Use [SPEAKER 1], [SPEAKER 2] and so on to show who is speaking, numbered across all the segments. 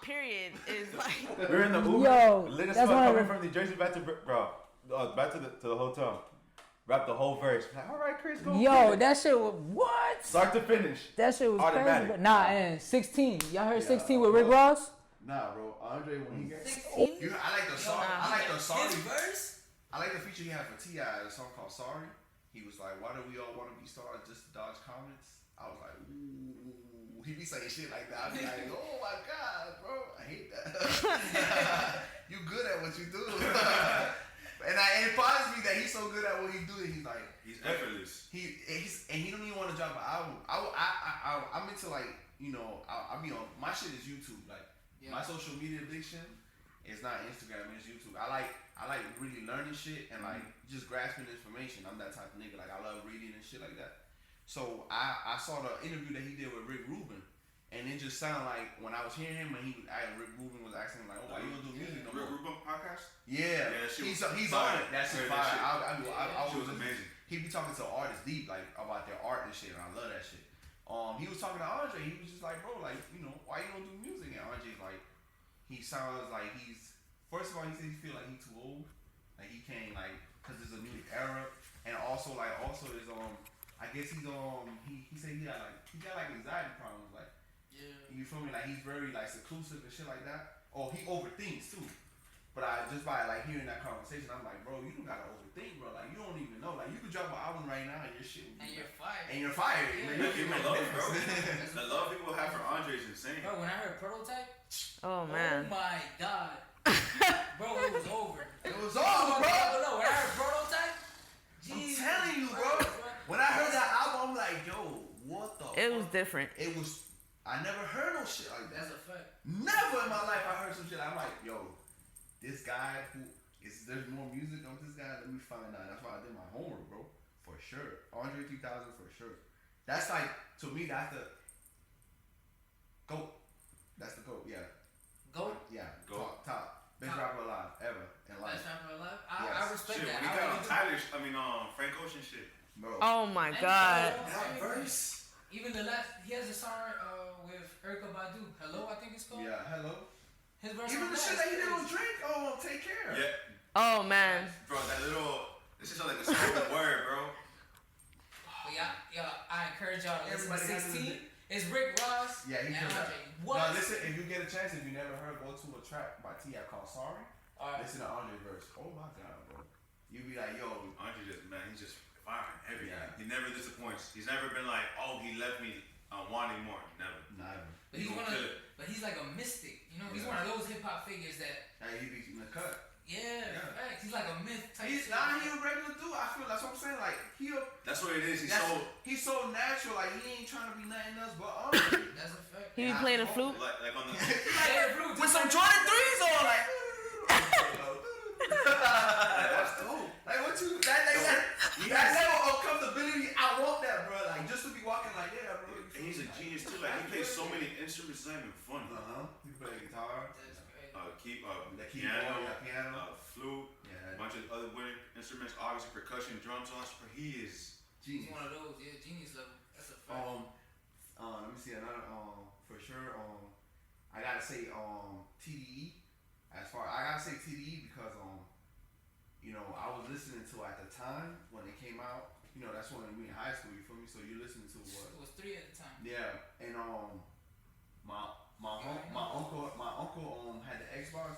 [SPEAKER 1] period is like.
[SPEAKER 2] We're in the Uber.
[SPEAKER 3] Yo,
[SPEAKER 2] lit as
[SPEAKER 3] that's
[SPEAKER 2] fuck,
[SPEAKER 3] one of
[SPEAKER 2] coming
[SPEAKER 3] the-
[SPEAKER 2] from New Jersey back to back to the hotel. Rap the whole verse. Like, all right, Chris, go.
[SPEAKER 3] Yo, that shit was what?
[SPEAKER 2] Start to finish.
[SPEAKER 3] That shit was
[SPEAKER 2] Automatic.
[SPEAKER 3] crazy. But nah, and 16. Y'all heard
[SPEAKER 2] Yeah,
[SPEAKER 3] 16 with Rick Ross?
[SPEAKER 2] Nah, bro. Andre when he gets.
[SPEAKER 1] 16?
[SPEAKER 4] I like the song. I like the song.
[SPEAKER 5] His verse?
[SPEAKER 4] I like the feature he had for T.I. A song called Sorry. He was like, why do we all want to be stars just to dodge comments? I was like, ooh. He be saying shit like that. I be like, oh my God, bro. I hate that. You good at what you do. And it bothers me that he's so good at what he do. He's like,
[SPEAKER 6] he's effortless.
[SPEAKER 4] He don't even want to drop an album. I'm into like, you know, I be on, my shit is YouTube. Like, my social media addiction is not Instagram, it's YouTube. I like really learning shit and like just grasping information. I'm that type of nigga. Like, I love reading and shit like that. So I saw the interview that he did with Rick Rubin, and it just sounded like when I was hearing him, and Rick Rubin was asking him like, "Oh, why you don't do music no more?"
[SPEAKER 6] Rick Rubin podcast?
[SPEAKER 4] Yeah, he's on it. That shit fire. I was
[SPEAKER 6] amazing.
[SPEAKER 4] He be talking to artists deep like about their art and shit, and I love that shit. He was talking to Andre. He was just like, "Bro, like, you know, why you don't do music?" And Andre's like, he sounds like he's, first of all, he said he feel like he's too old, like he can't, like, cause there's a new era, and also there's I guess he's he said he got like anxiety problems, like, yeah, you feel me, like he's very like seclusive and shit like that. Oh, he overthinks too. But I just by like hearing that conversation, I'm like, bro, you don't gotta overthink, bro. Like, you don't even know. Like, you could drop an album right now and your shit would be,
[SPEAKER 5] and you're fired.
[SPEAKER 4] And you're fired.
[SPEAKER 5] Yeah.
[SPEAKER 6] People love it, bro. The love people have for Andre is insane.
[SPEAKER 5] Bro, when I heard Prototype,
[SPEAKER 1] Oh man.
[SPEAKER 5] oh my God, bro, it was over.
[SPEAKER 4] It was over, bro.
[SPEAKER 5] No, when I heard Prototype,
[SPEAKER 4] I'm telling you, bro. When I heard that album, I'm like, yo, what the?
[SPEAKER 1] It was different.
[SPEAKER 4] It was. I never heard no shit like that.
[SPEAKER 5] That's a fact.
[SPEAKER 4] Never in my life I heard some shit. I'm like, yo, this guy there's more music on this guy. Let me find out. That's why I did my homework, bro. For sure. Andre 3000 for sure. That's like, to me, that's the GOAT. That's the GOAT, yeah.
[SPEAKER 5] GOAT?
[SPEAKER 4] Yeah.
[SPEAKER 6] GOAT.
[SPEAKER 4] Top. Best rapper alive, ever, in life.
[SPEAKER 5] Best rapper alive?
[SPEAKER 4] Yes.
[SPEAKER 5] I respect
[SPEAKER 6] Shit,
[SPEAKER 5] that.
[SPEAKER 6] when he got on Frank Ocean shit.
[SPEAKER 4] Bro.
[SPEAKER 1] Oh my God.
[SPEAKER 4] That verse.
[SPEAKER 5] Even he has a song with Erykah Badu. Hello, I think it's called.
[SPEAKER 4] Yeah, hello.
[SPEAKER 5] His verse
[SPEAKER 4] Even
[SPEAKER 5] on
[SPEAKER 4] the
[SPEAKER 5] that
[SPEAKER 4] shit
[SPEAKER 5] is
[SPEAKER 4] that he did on
[SPEAKER 5] crazy.
[SPEAKER 4] Drake, Take Care.
[SPEAKER 6] Yeah.
[SPEAKER 1] Oh man.
[SPEAKER 6] Bro, that little, this is like a spoken word, bro.
[SPEAKER 5] But I encourage y'all to listen to
[SPEAKER 4] Everybody has
[SPEAKER 5] 16. It's Rick Ross
[SPEAKER 4] Yeah, he
[SPEAKER 5] and
[SPEAKER 4] killed
[SPEAKER 5] Andre.
[SPEAKER 4] that.
[SPEAKER 5] What?
[SPEAKER 4] Now listen, if you get a chance, if you never heard, go to a track by T.I. called Sorry.
[SPEAKER 5] Alright.
[SPEAKER 4] Listen to Andre verse. Oh my God, bro. You be like, yo.
[SPEAKER 6] Andre he's just firing everything.
[SPEAKER 4] Yeah.
[SPEAKER 6] He never disappoints. He's never been like, oh, he left me wanting more. Never.
[SPEAKER 4] Never.
[SPEAKER 5] But he's like a mystic. You know, he's
[SPEAKER 4] Yeah.
[SPEAKER 5] one of those hip hop figures that.
[SPEAKER 4] Hey, he be in the cut.
[SPEAKER 5] Yeah,
[SPEAKER 4] Yeah.
[SPEAKER 5] facts. He's like a myth type.
[SPEAKER 4] He a regular dude. I feel that's what I'm saying. Like
[SPEAKER 6] That's what it is.
[SPEAKER 4] he's so natural. Like he ain't trying to be nothing else but Andre.
[SPEAKER 5] That's a fact.
[SPEAKER 1] He be playing the flute.
[SPEAKER 6] like on the.
[SPEAKER 4] With some Jordan 3s on, like. That's dope. Like what you that level of comfortability, I want that, bro. Like just to be walking like, yeah, bro.
[SPEAKER 6] And he's a genius too. Like he plays so many instruments. It's not even funny.
[SPEAKER 4] He play guitar.
[SPEAKER 6] Piano, flute, a bunch of other winning instruments, obviously percussion, drums, all that. He is
[SPEAKER 5] He's
[SPEAKER 4] genius.
[SPEAKER 5] one of those, genius level. That's a fact.
[SPEAKER 4] Let me see another. For sure. I gotta say TDE. I gotta say TDE because you know, I was listening to at the time when it came out. You know, that's when we in high school. You feel me? So you're listening to what?
[SPEAKER 5] It was 3 at the time.
[SPEAKER 4] Yeah, and my uncle had the Xbox.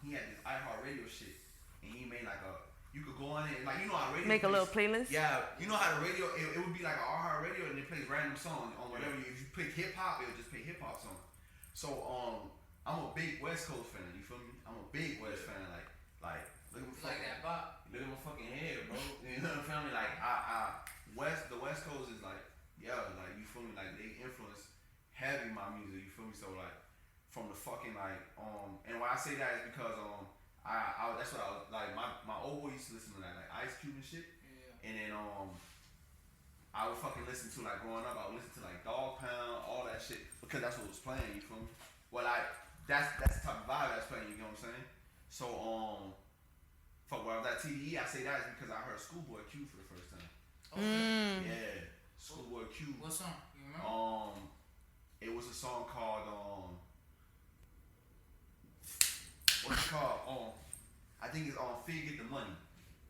[SPEAKER 4] He had this iHeartRadio shit, and he made like you could go on it, like, you know how radio
[SPEAKER 1] Make a little playlist.
[SPEAKER 4] Yeah, you know how the radio it would be like an iHeartRadio, and it plays random songs on whatever. If you pick hip hop, it'll just play hip hop songs. So I'm a big West Coast fan. You feel me? I'm a big West fan. Like look at my
[SPEAKER 5] Like that bop.
[SPEAKER 4] Look at my fucking head, bro. You know what I'm saying? Like the West Coast is like, yeah, like, you feel me? Like they influence heavy my music. You feel me? So like from the fucking like and why I say that is because I that's what I was like, my old boy used to listen to that, like Ice Cube and shit. Yeah. And then I would fucking listen to, like, growing up, I would listen to like Dog Pound, all that shit, because that's what was playing. You feel me? Well, like that's the type of vibe that's playing. You know what I'm saying? So fuck, well, that TDE, I say that is because I heard Schoolboy Q for the first time.
[SPEAKER 5] Okay.
[SPEAKER 4] Yeah, Schoolboy Q.
[SPEAKER 5] What song? You remember?
[SPEAKER 4] It was a song called called I think it's on Fear Get the Money.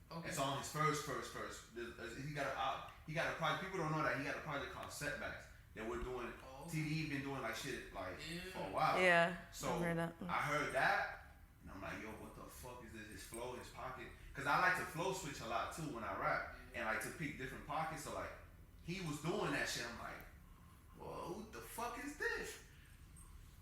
[SPEAKER 5] Okay.
[SPEAKER 4] It's on his first. He got a project. People don't know that he got a project called Setbacks that we're doing. TDE been doing like shit for a while.
[SPEAKER 1] Yeah.
[SPEAKER 4] So
[SPEAKER 1] I heard that.
[SPEAKER 4] I heard that, and I'm like, yo, what the fuck is this? His flow, his pocket. Cause I like to flow switch a lot too when I rap, and like to pick different pockets. So like, he was doing that shit. I'm like, well, who the fuck is this?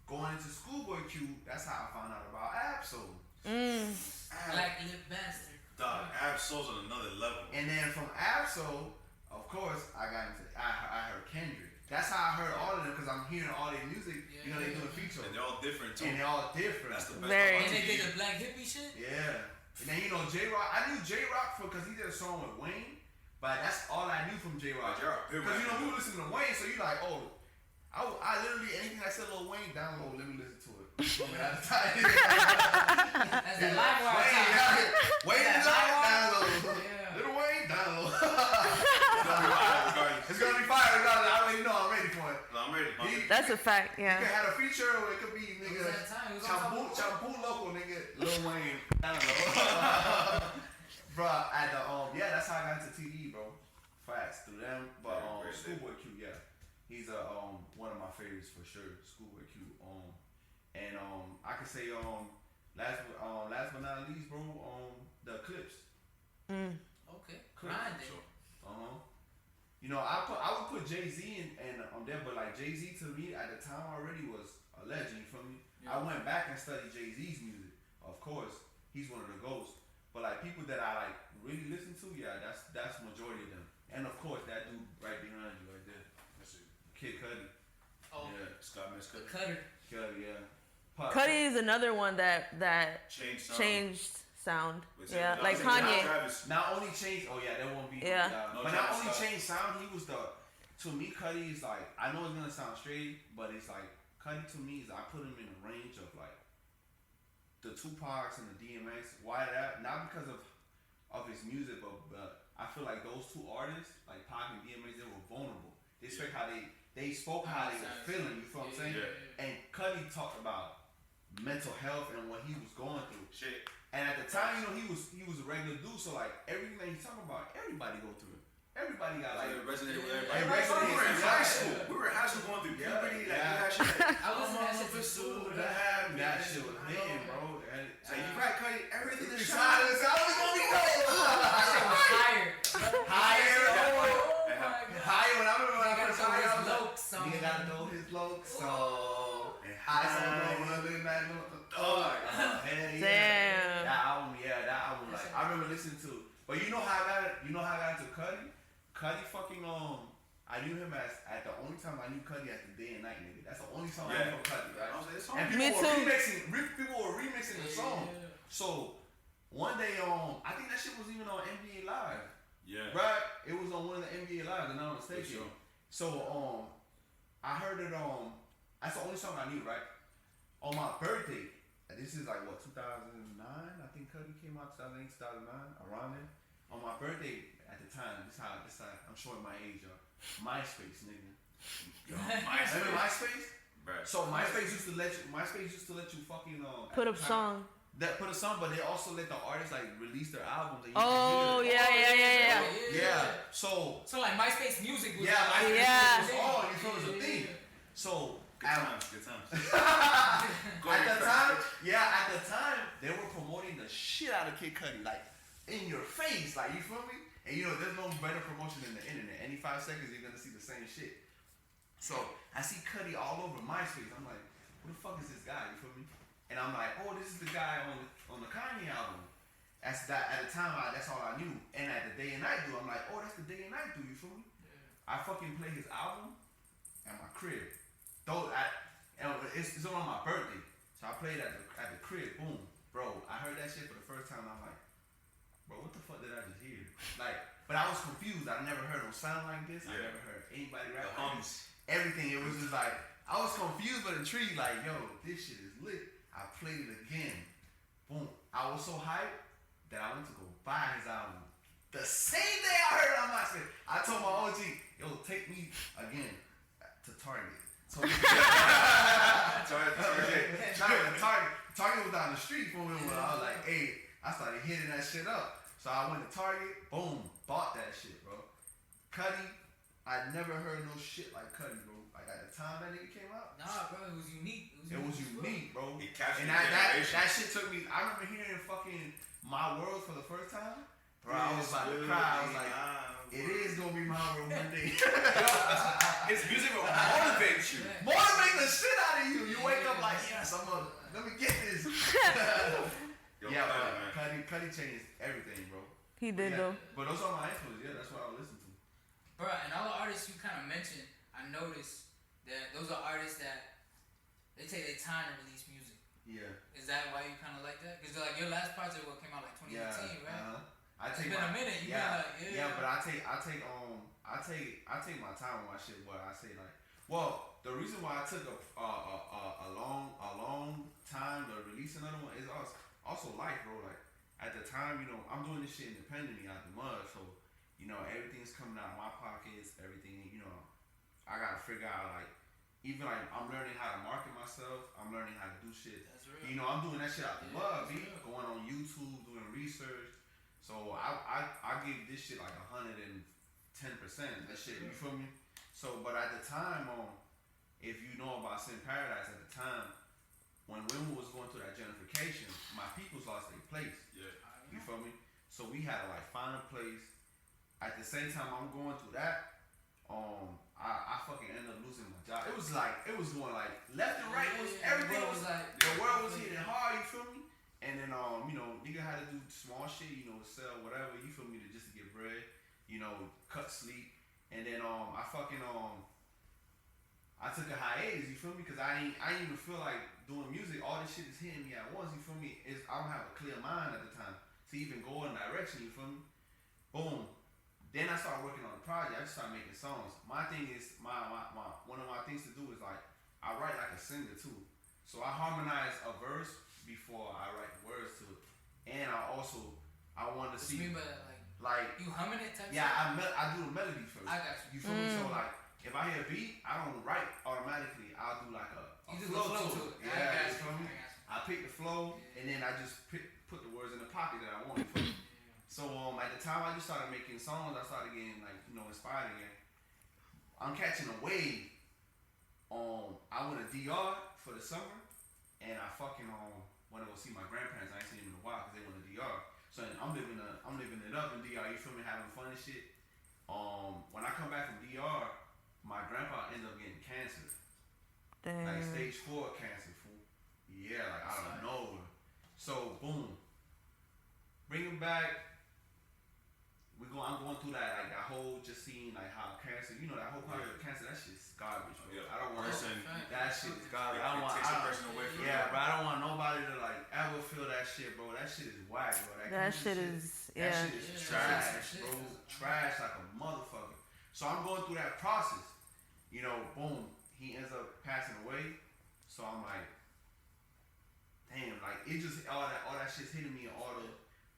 [SPEAKER 4] Going into Schoolboy Q, that's how I found out about Absol.
[SPEAKER 5] Black lip bastard.
[SPEAKER 6] Dog, Absol's on another level.
[SPEAKER 4] And then from Absol, of course, I heard Kendrick. That's how I heard all of them, because I'm hearing all their music. You know, they do a feature.
[SPEAKER 6] And they're all different too.
[SPEAKER 4] And they're all different.
[SPEAKER 6] That's the best
[SPEAKER 1] Very.
[SPEAKER 6] part.
[SPEAKER 5] And they did the black hippie shit?
[SPEAKER 4] Yeah. And then, you know, J-Rock, I knew J-Rock because he did a song with Wayne, but that's all I knew from J-Rock. Because, you know, we were listening to Wayne, so you like, oh, I literally, anything I said Lil Wayne, download, let me listen to it.
[SPEAKER 5] That's the live wire.
[SPEAKER 4] Wayne is download. Little Wayne, download. It's gonna be fire. I already know I'm ready for it.
[SPEAKER 6] No, I'm ready.
[SPEAKER 1] That's a fact,
[SPEAKER 4] You
[SPEAKER 1] yeah.
[SPEAKER 4] could have a feature, or it could be nigga Shampoo Local, nigga Lil Wayne. Bruh, at the yeah, that's how I got into TDE, bro. Facts through them, but Schoolboy Q, yeah, he's one of my favorites for sure. Schoolboy Q, and I could say last but not least, bro, the Clips.
[SPEAKER 5] Okay, grinding.
[SPEAKER 4] You know, I would put Jay-Z and there, but like Jay-Z to me at the time already was a legend. You feel me? Yeah. I went back and studied Jay-Z's music. Of course, he's one of the GOATs. But like people that I like really listen to, yeah, that's majority of them. And of course, that dude right behind you, right there, that's it. Kid Cudi.
[SPEAKER 5] Oh,
[SPEAKER 4] yeah,
[SPEAKER 6] Scott Miss Cudi.
[SPEAKER 4] Cudi, yeah.
[SPEAKER 1] Cudi is another one that changed sound. Yeah, like Kanye.
[SPEAKER 4] Not only changed, oh yeah, that won't be.
[SPEAKER 1] Yeah.
[SPEAKER 4] But not only changed sound, he was to me, Cudi is like, I know it's gonna sound straight, but it's like, Cudi to me is, I put him in the range of like, the Tupacs and the DMX. Why that? Not because of his music, but I feel like those two artists, like Pac and DMX, they were vulnerable. They spoke how they spoke how they were feeling, you feel what I'm saying?
[SPEAKER 6] Yeah.
[SPEAKER 4] And Cudi talked about mental health and what he was going through.
[SPEAKER 6] Shit.
[SPEAKER 4] And at the time, you know, he was a regular dude, so like everything that he's talking about, everybody go through it. Everybody got like
[SPEAKER 6] resonated with
[SPEAKER 4] it
[SPEAKER 6] everybody.
[SPEAKER 4] resonated
[SPEAKER 6] We were in
[SPEAKER 4] with
[SPEAKER 6] high
[SPEAKER 4] everybody.
[SPEAKER 6] school. We were in high school going through puberty. Like, that shit.
[SPEAKER 5] I listened to that shit for school.
[SPEAKER 4] That shit was hitting, bro.
[SPEAKER 6] So you right, Cudi. Everything is
[SPEAKER 4] silence. I was gonna be
[SPEAKER 5] That shit was higher.
[SPEAKER 4] Higher. When I remember when I first saw it, I was
[SPEAKER 5] Loke song.
[SPEAKER 4] nigga gotta know his Loke song. And high song other than that.
[SPEAKER 1] Damn.
[SPEAKER 4] That album, like I remember listening to. But you know how I got into Cudi? Cudi fucking I knew him at the only time I knew Cudi as the Day and Night nigga. That's the only song I knew from Cudi, right? And people were remixing the song. So one day I think that shit was even on NBA Live.
[SPEAKER 6] Yeah.
[SPEAKER 4] Right? It was on one of the NBA Lives, and I'm mistaken. Sure. So I heard it that's the only song I knew, right? On my birthday. This is like what, 2009? I think Cudi came out 2008, 2009, around then. On my birthday at the time, this how I'm showing my age, y'all. MySpace, nigga.
[SPEAKER 6] Yo, MySpace.
[SPEAKER 4] Remember MySpace?
[SPEAKER 6] Right.
[SPEAKER 4] So MySpace used to let you fucking
[SPEAKER 1] Put up song.
[SPEAKER 4] Put a song, but they also let the artists like release their albums. And
[SPEAKER 1] Oh yeah.
[SPEAKER 4] So
[SPEAKER 5] like MySpace music was
[SPEAKER 4] MySpace was all, you feel, was a thing. So
[SPEAKER 6] good times.
[SPEAKER 4] At the time, they were promoting the shit out of Kid Cudi, like in your face, like, you feel me? And you know, there's no better promotion than the internet. Any 5 seconds, you're gonna see the same shit. So I see Cudi all over MySpace. I'm like, who the fuck is this guy? You feel me? And I'm like, oh, this is the guy on the Kanye album. At the time, that's all I knew. And at the Day and Night dude, I'm like, oh, that's the Day and Night dude. You feel me? Yeah. I fucking play his album at my crib. It's on my birthday, so I played at the crib. Boom, bro. I heard that shit for the first time. I'm like, bro, what the fuck did I just hear? Like, but I was confused. I never heard him sound like this. I never heard anybody rap like this. Everything. It was just like I was confused but intrigued. Like, yo, this shit is lit. I played it again. Boom. I was so hyped that I went to go buy his album. The same day I heard it on my shit, I told my OG, yo, take me again to Target. So Target. Target was down the street from me. I was like, hey, I started hitting that shit up. So I went to Target, boom, bought that shit, bro. Cudi, I never heard no shit like Cudi, bro. Like at the time that nigga came out.
[SPEAKER 5] Nah, bro, it was unique.
[SPEAKER 4] It was unique, bro.
[SPEAKER 6] It captured
[SPEAKER 4] and that shit took me. I remember hearing fucking My World for the first time. Bro, I was about to cry. I was like, it is gonna be My World one day.
[SPEAKER 6] His music will motivate you.
[SPEAKER 4] Motivate the shit out of you. You wake up like, yes, let me get this. Yeah, man. Cudi changed everything, bro.
[SPEAKER 1] He did though.
[SPEAKER 4] But those are my influences. Yeah, that's what I would listen to.
[SPEAKER 5] Bro, and all the artists you kind of mentioned, I noticed that those are artists that they take their time to release music.
[SPEAKER 4] Yeah.
[SPEAKER 5] Is that why you kind of like that? Because like your last project came out like 2018, right? It's been a minute.
[SPEAKER 4] But I take my time with my shit. What I say like, well, the reason why I took a long time to release another one is also life, bro. Like at the time, you know, I'm doing this shit independently out the mud, so you know everything's coming out of my pockets. Everything, you know, I gotta figure out like. Even like I'm learning how to market myself, I'm learning how to do shit.
[SPEAKER 5] That's real.
[SPEAKER 4] You know, I'm doing that shit out the mud, going on YouTube, doing research. So I give this shit like 110%. That shit, you feel me? So, but at the time, if you know about Sin Paradise at the time, when women was going through that gentrification, my peoples lost their place.
[SPEAKER 6] Yeah.
[SPEAKER 4] You feel me? So we had to like find a place. At the same time I'm going through that, I fucking ended up losing my job. It was going like left and right. Everything was like the world was hitting hard. You feel me? And then you know, nigga had to do small shit. You know, sell whatever. You feel me? Just to get bread. You know, cut sleep. And then I fucking I took a hiatus. You feel me? Because I ain't even feel like doing music. All this shit is hitting me at once. You feel me? I don't have a clear mind at the time to even go in a direction. You feel me? Boom. Then I started working on the project. I just started making songs. My thing is, one of my things to do is like, I write like a singer too. So I harmonize a verse before I write the words to it. And I want to see.
[SPEAKER 5] What you mean by that? Like you humming it type?
[SPEAKER 4] Yeah, I do the melody first.
[SPEAKER 5] I got you.
[SPEAKER 4] You feel me? So like, if I hear a beat, I don't write automatically. I'll do like a
[SPEAKER 5] flow to it.
[SPEAKER 4] Yeah, you feel me? I pick the flow, and then I just put the words in the pocket that I want. You feel me? So at the time I just started making songs, I started getting like, you know, inspired again. I'm catching a wave. I went to DR for the summer, and I fucking went to go see my grandparents. I ain't seen them in a while because they went to DR. So I'm living it up in DR. You feel me? Having fun and shit. When I come back from DR, my grandpa ended up getting cancer.
[SPEAKER 1] Damn.
[SPEAKER 4] Like stage 4 cancer, fool. Yeah, like out of nowhere. So boom, bring him back. I'm going through that whole just seeing like how cancer, you know, that whole part of cancer, that shit's garbage, bro. I don't want that shit is garbage. I don't want but I don't want nobody to like ever feel that shit, bro. That shit is whack, bro.
[SPEAKER 1] That shit is
[SPEAKER 4] trash, bro. Trash like a motherfucker. So I'm going through that process. You know, boom, he ends up passing away. So I'm like, damn, like it just all that shit's hitting me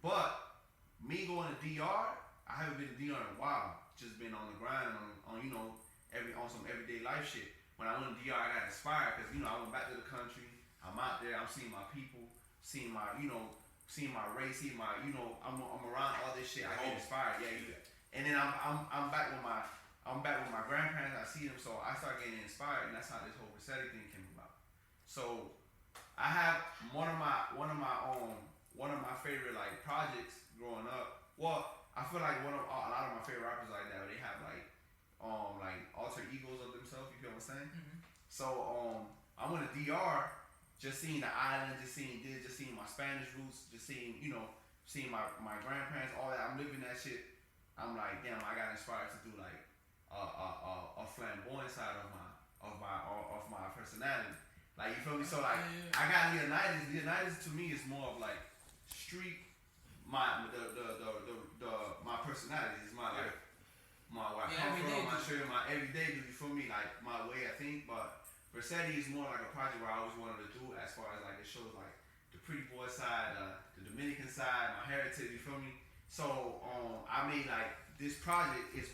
[SPEAKER 4] but me going to DR, I haven't been to DR in a while. Just been on the grind on you know, on some everyday life shit. When I went to DR, I got inspired because, you know, I went back to the country. I'm out there. I'm seeing my people, seeing my, you know, seeing my race, seeing my, you know, I'm around all this shit. I get inspired. Yeah. And then I'm back with my grandparents. I see them, so I start getting inspired, and that's how this whole prosthetic thing came about. So I have one of my favorite like projects growing up. Well, I feel like a lot of my favorite rappers like that, they have like alter egos of themselves. You feel what I'm saying? Mm-hmm. So I went to DR, just seeing the island, just seeing my Spanish roots, just seeing, you know, seeing my grandparents, all that. I'm living that shit. I'm like, damn, I got inspired to do like a flamboyant side of my personality. Like, you feel me? So like, I got Xleoniduz. Xleoniduz to me is more of like street. My personality is my life. My way I come from, my shirt, my everyday. Do you feel me? Like my way I think. But Versetti is more like a project where I always wanted to do, as far as like it shows like the pretty boy side, the Dominican side, my heritage. You feel me? So I made like this project is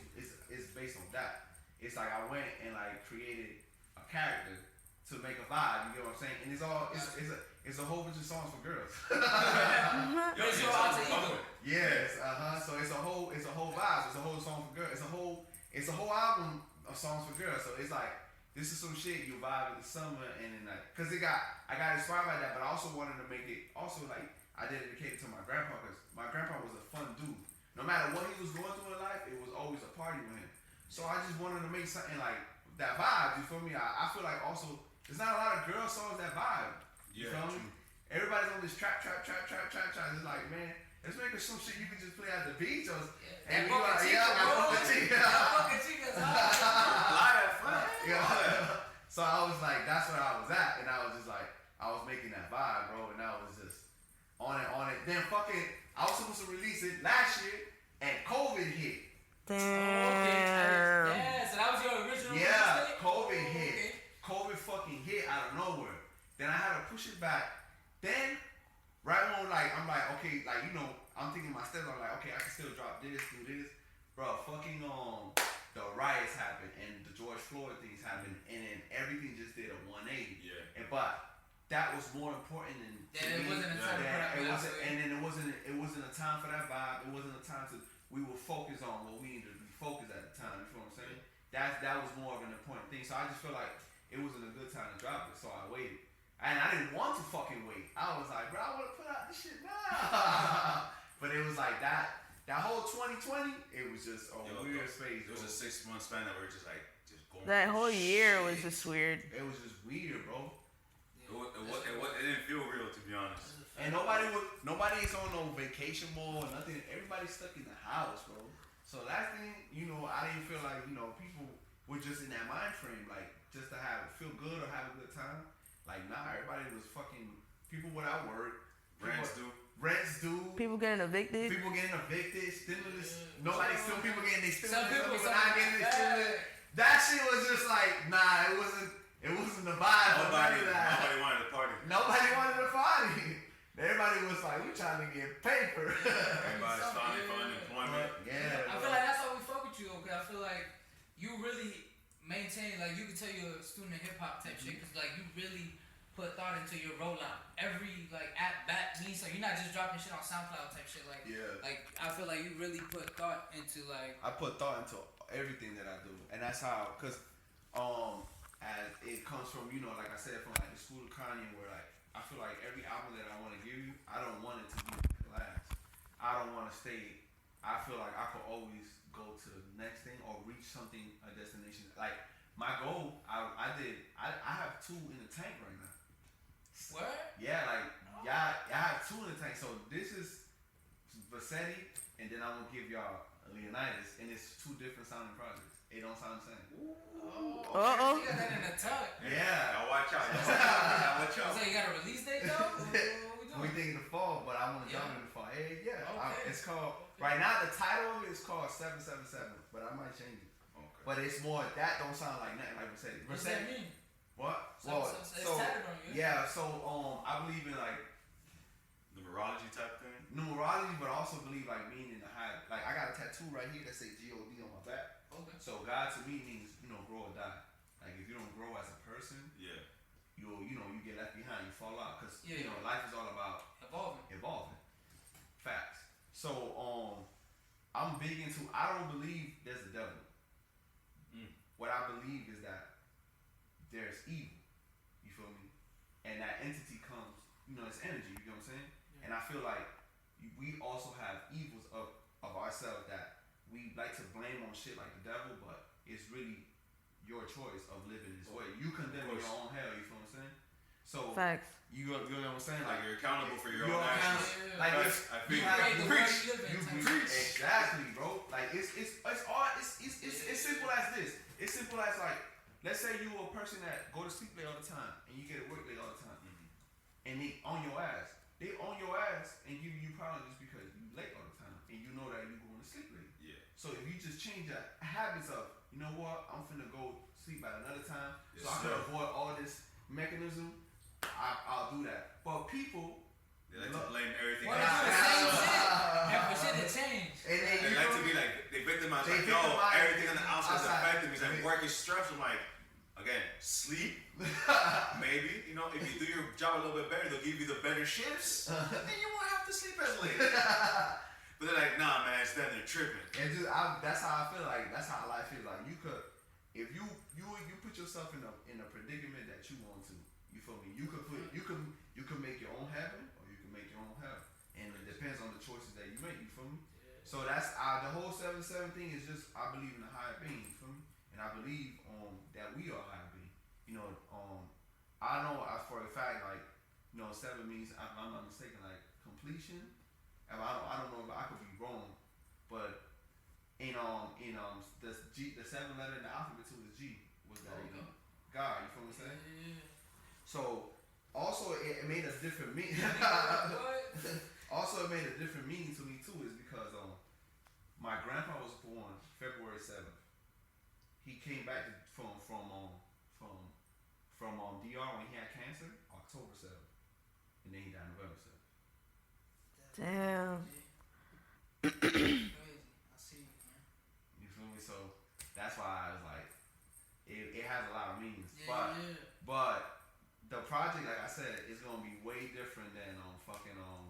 [SPEAKER 4] based on that. It's like I went and like created a character to make a vibe. You get what I'm saying? And it's a whole bunch of songs for girls.
[SPEAKER 5] It's your alter ego.
[SPEAKER 4] Yes, So it's a whole vibe. It's a whole song for girls. It's a whole album of songs for girls. So it's like this is some shit you vibe in the summer and then like, cause I got inspired by that, but I also wanted to make it also like I dedicated to my grandpa because my grandpa was a fun dude. No matter what he was going through in life, it was always a party with him. So I just wanted to make something like that vibe. You feel me? I feel like also there's not a lot of girl songs that vibe. You feel me? Everybody's on this trap. It's like, man, let's make some shit you can just play at the beach or and we like, So I was like, that's where I was at, and I was just like, I was making that vibe, bro, and I was just on it. Then I was supposed to release it last year, and COVID hit.
[SPEAKER 1] Damn.
[SPEAKER 5] Yeah, so that was your original.
[SPEAKER 4] Yeah, COVID hit. Okay. COVID fucking hit out of nowhere. Then I had to push it back. Then, right when I'm like, okay, like, you know, I'm thinking my steps. I'm like, okay, I can still drop this, do this, bro. Fucking the riots happened and the George Floyd things happened, and then everything just did a 180.
[SPEAKER 6] Yeah.
[SPEAKER 4] But that was more important than
[SPEAKER 5] it wasn't a time
[SPEAKER 4] it wasn't a time for that vibe. It wasn't a time to we were focused on what we needed to be focused at the time. You feel what I'm saying? That was more of an important thing. So I just feel like it wasn't a good time to drop it. So I waited. And I didn't want to fucking wait. I was like, bro, I want to put out this shit now. But it was like that whole 2020, it was just a weird space.
[SPEAKER 6] It was a 6 month span that we were just going.
[SPEAKER 1] That whole year was just weird.
[SPEAKER 4] It was just weird, bro.
[SPEAKER 6] It didn't feel real, to be honest.
[SPEAKER 4] And nobody's on no vacation mode or nothing. Everybody's stuck in the house, bro. So last thing, you know, I didn't feel like, you know, people were just in that mind frame, like just to feel good or have a good time. Like, nah, everybody was fucking people without work. Rents due.
[SPEAKER 1] People getting evicted.
[SPEAKER 4] Stimulus. Nobody still people getting their stimulus. Some people not getting their stimulus. That shit was just like, nah, it wasn't the vibe.
[SPEAKER 6] Nobody wanted to party.
[SPEAKER 4] Nobody wanted to party. Everybody was like, we trying to get paper.
[SPEAKER 6] Everybody's finding employment.
[SPEAKER 4] Yeah.
[SPEAKER 5] I feel like that's why we fuck with you, okay? I feel like you really maintain, like, you can tell you're a student of hip hop type shit, because like you really put thought into your rollout. Every like at bat means like you're not just dropping shit on SoundCloud type shit. Like, like I feel like you really put thought into like.
[SPEAKER 4] I put thought into everything that I do, and that's how, cause as it comes from, you know, like I said, from like the school of Kanye, where like I feel like every album that I want to give you, I don't want it to be last. I don't want to stay. I feel like I could always go to the next thing or reach something, a destination. Like my goal, I have 2 in the tank right now.
[SPEAKER 5] What?
[SPEAKER 4] Yeah, like y'all have 2 in the tank. So this is Vassetti, and then I'm gonna give y'all Xleoniduz, and it's 2 different sounding projects. It don't sound the same.
[SPEAKER 1] Uh-oh.
[SPEAKER 5] You got that in the tuck.
[SPEAKER 4] Yeah.
[SPEAKER 6] Y'all watch out.
[SPEAKER 5] So you got a release date though? What
[SPEAKER 4] we think in the fall, but I want to jump in the fall. Hey, yeah.
[SPEAKER 5] Okay.
[SPEAKER 4] It's called right now. The title of it is called 777, but I might change it. Okay. But it's more that don't sound like nothing like Vassetti.
[SPEAKER 5] What does that mean?
[SPEAKER 4] What?
[SPEAKER 5] So it's tatted on you.
[SPEAKER 4] Yeah. So I believe in like
[SPEAKER 6] numerology type thing.
[SPEAKER 4] Numerology, but I also believe like meaning the high. Like I got a tattoo right here that say God on my back.
[SPEAKER 5] Okay.
[SPEAKER 4] So God to me means, you know, grow or die. Like if you don't grow as a person,
[SPEAKER 6] yeah,
[SPEAKER 4] you get left behind, you fall out, because you know life is all about evolving. Facts. So I'm big into. I don't believe there's a devil. What I believe is that there's evil. You feel me? And that entity comes. You know, it's energy. You know what I'm saying? Yeah. And I feel like we also have evils of ourselves that we like to blame on shit like the devil, but it's really your choice of living this way. You condemn your own hell. You feel what I'm saying? So
[SPEAKER 1] facts.
[SPEAKER 4] You know what I'm saying?
[SPEAKER 6] Like you're accountable for your own actions.
[SPEAKER 4] Like you preach. Exactly, bro. Like it's simple as this. It's simple as like, let's say you a person that go to sleep late all the time and you get to work late all the time, and they on your ass. They on your ass and give you problems just because you late all the time and you know that you going to sleep late.
[SPEAKER 6] Yeah.
[SPEAKER 4] So if you just change the habits of, you know what, I'm finna go sleep at another time, so I can avoid all this mechanism. I'll do that. But people,
[SPEAKER 6] they like to blame everything.
[SPEAKER 5] What is the same shit? For shit to change.
[SPEAKER 6] And they like to be like, they victimize. Like, yo, everything on the outside is affecting me. It's like work is stressful. I'm like, again, sleep, Maybe, you know, if you do your job a little bit better, they'll give you the better shifts, and then you won't have to sleep as late. But they're like, nah, man, it's that they're tripping.
[SPEAKER 4] And that's how I feel like. That's how life is. Like you could, if you put yourself in a predicament that you want to. You feel me? You could make your own heaven, or you can make your own hell, and it depends on the choices that you make. You feel me? Yeah. So that's the whole 7-7 thing is just I believe in a higher being. You feel me? And I believe that we are a higher being. You know, I know for a fact, like, you know, 7 means, if I'm not mistaken, like completion. And I don't know if I could be wrong, but in the 7 letter in the alphabet too is G. Was that God? You feel what I'm saying?
[SPEAKER 5] Yeah.
[SPEAKER 4] So also it made a different meaning. Also it made a different meaning to me too, is because my grandpa was born February 7th. He came back from DR when he had cancer, October 7th. And then he died November 7th.
[SPEAKER 1] Damn.
[SPEAKER 5] Crazy. I see you, man.
[SPEAKER 4] You feel me? So that's why I was like, it has a lot of meanings.
[SPEAKER 5] Yeah,
[SPEAKER 4] but the project, like I said, is gonna be way different than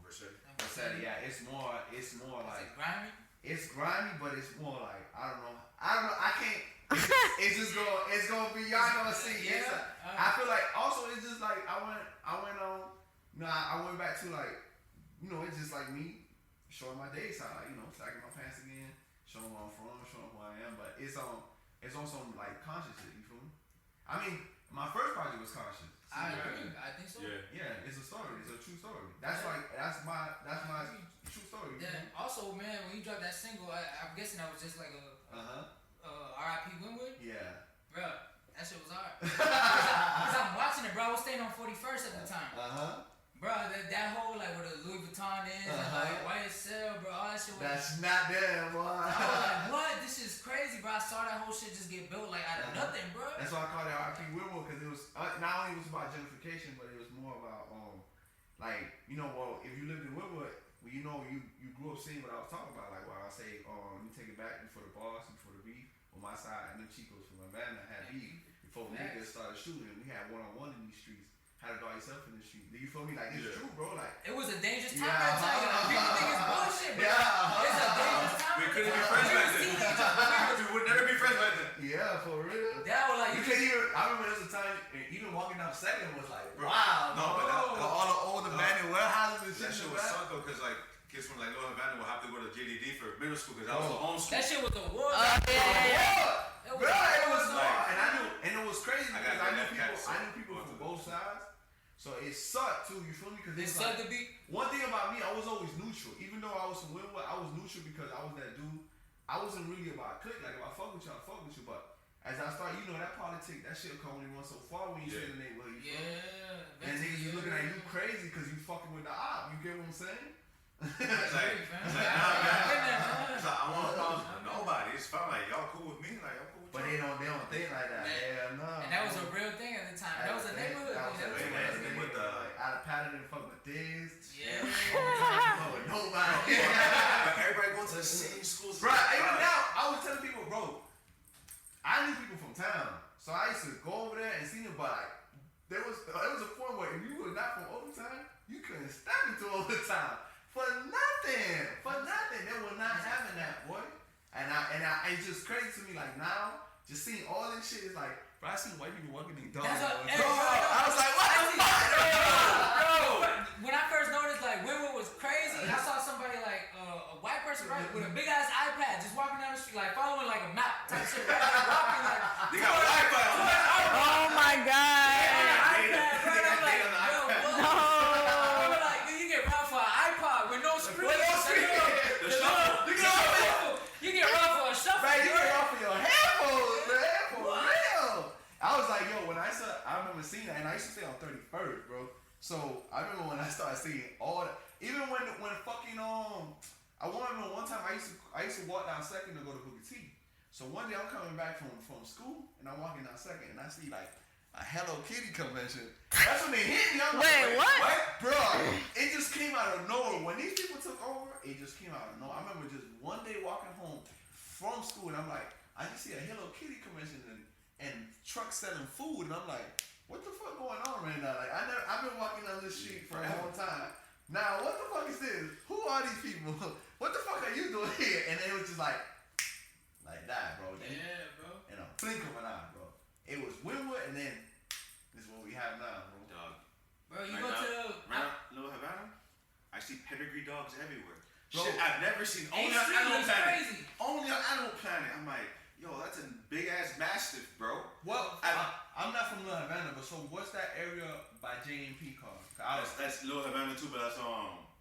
[SPEAKER 4] Versetti. Yeah, it's more like
[SPEAKER 5] it grimy?
[SPEAKER 4] It's grimy, but it's more like I don't know. I can't. It's gonna be y'all gonna see.
[SPEAKER 5] Yeah.
[SPEAKER 4] I feel like also it's just like I went on. You know, I went back to like, you know, it's just like me showing my day side, like, you know, stacking my pants again, showing where I'm from, showing who I am. But it's on some like conscious shit. You feel me? I mean, my first project was conscious.
[SPEAKER 5] I agree. I think so.
[SPEAKER 4] Yeah, it's a story. It's a true story. That's my true story.
[SPEAKER 5] Yeah. Also, man, when you dropped that single, I'm guessing that was just like a R.I.P. Winwood.
[SPEAKER 4] Yeah.
[SPEAKER 5] Bro, that shit was hard. Cause I'm watching it, bro. I was staying on 41st at the time. Bro, that whole like where the Louis Vuitton is and like YSL, bro, all that shit was.
[SPEAKER 4] That's not there, boy.
[SPEAKER 5] I was like, what? This is crazy, bro. I saw that whole shit just get built like out of nothing, bro.
[SPEAKER 4] That's why I called it R.I.P. Winwood, because it was not only was about gentrification, but it was more about like, you know, well, if you lived in Winwood, well, you know, you grew up seeing what I was talking about, like where I say, let me take it back before the boss, before the beef. On my side, and them Chicos from Atlanta had beef before niggas started shooting. We had one-on-one in these streets. How to guard yourself in the street. Do you feel me? Like, it's true, bro. Like,
[SPEAKER 5] it was a dangerous time at the time. People think it's bullshit, bro.
[SPEAKER 4] Yeah.
[SPEAKER 5] It's a dangerous time.
[SPEAKER 6] We couldn't be friends back then. We would never be friends back then.
[SPEAKER 4] Yeah, for real.
[SPEAKER 5] That was like,
[SPEAKER 4] you can't even. I remember there was a time, even walking down Second was like, wow.
[SPEAKER 6] No, but
[SPEAKER 4] all the old abandoned warehouses and shit.
[SPEAKER 6] That shit was suck though, cause like kids from like Little Havana will have to go to JDD for middle school, cause I was the home school.
[SPEAKER 5] that shit was the war.
[SPEAKER 4] It was like, and it was crazy because I knew people from both sides. So it sucked too, you feel me? Because
[SPEAKER 5] it sucked to be.
[SPEAKER 4] One thing about me, I was always neutral. Even though I was from Winwood, I was neutral because I was that dude. I wasn't really about click. Like if I fuck with you, I fuck with you. But as I start, you know, that politics, that shit can only run so far when you stay in the neighborhood. And niggas looking at you crazy because you fucking with the op. You get what I'm saying?
[SPEAKER 6] I want problems with nobody. It's fine. Like y'all cool with me. Like I'm cool with
[SPEAKER 4] but
[SPEAKER 6] y'all.
[SPEAKER 4] they don't think like that. Hell no.
[SPEAKER 5] And that was a real thing at the time. That was a neighborhood.
[SPEAKER 4] Out of pattern and fuck with this.
[SPEAKER 5] Yeah.
[SPEAKER 4] Nobody.
[SPEAKER 6] Everybody going to the same schools.
[SPEAKER 4] Bro, even now, I was telling people, bro, I knew people from town. So I used to go over there and see them, but like, there was a point where if you were not from overtime, you couldn't step into overtime. For nothing. They were not having that, boy. And it's just crazy to me, like now, just seeing all this shit is like, bro, I seen white people working in dogs. I was like, what the fuck?
[SPEAKER 5] Bro, when I first noticed like Winwood was crazy, I saw somebody like a white person right with a big ass iPad just walking down the street, like following like a map type shit, right? Like, walking like.
[SPEAKER 6] They got an iPad.
[SPEAKER 1] Oh my god.
[SPEAKER 5] You get robbed for an iPod with no screen. You get robbed for a shuffle.
[SPEAKER 4] Man, you get robbed for your headphones, man. For real. I was like, yo, I remember seeing that, and I used to stay on 31st, bro. So I remember when I started seeing all that. Even when fucking I remember one time I used to walk down Second to go to Booker T. So one day I'm coming back from school and I'm walking down Second and I see like a Hello Kitty convention. That's when they hit me. I'm
[SPEAKER 1] Wait,
[SPEAKER 4] like,
[SPEAKER 1] what?
[SPEAKER 4] Bro, it just came out of nowhere. When these people took over, it just came out of nowhere. I remember just one day walking home from school and I'm like, I just see a Hello Kitty convention and trucks selling food and I'm like, what the fuck going on right now? Like I've been walking down this street for a long time. Now what the fuck is this? Who are these people? What the fuck are you doing here? And it was just like that, bro.
[SPEAKER 5] Yeah, bro.
[SPEAKER 4] And a blink of an eye, bro. It was Winwood, and then this is what we have now, bro.
[SPEAKER 6] Dog.
[SPEAKER 5] Bro, you
[SPEAKER 6] Right
[SPEAKER 5] go
[SPEAKER 6] now,
[SPEAKER 5] to
[SPEAKER 6] right now, Little Havana, I see pedigree dogs everywhere.
[SPEAKER 4] Bro.
[SPEAKER 6] Shit, I've never seen.
[SPEAKER 5] Ain't
[SPEAKER 6] Only on
[SPEAKER 5] Street
[SPEAKER 6] Animal
[SPEAKER 5] is
[SPEAKER 6] Planet.
[SPEAKER 5] crazy.
[SPEAKER 6] Only on Animal Planet. I'm like, yo, that's a big ass mastiff, bro.
[SPEAKER 4] Well, I'm not from Little Havana, but so what's that area by J&P called?
[SPEAKER 6] That's Little Havana too, but that's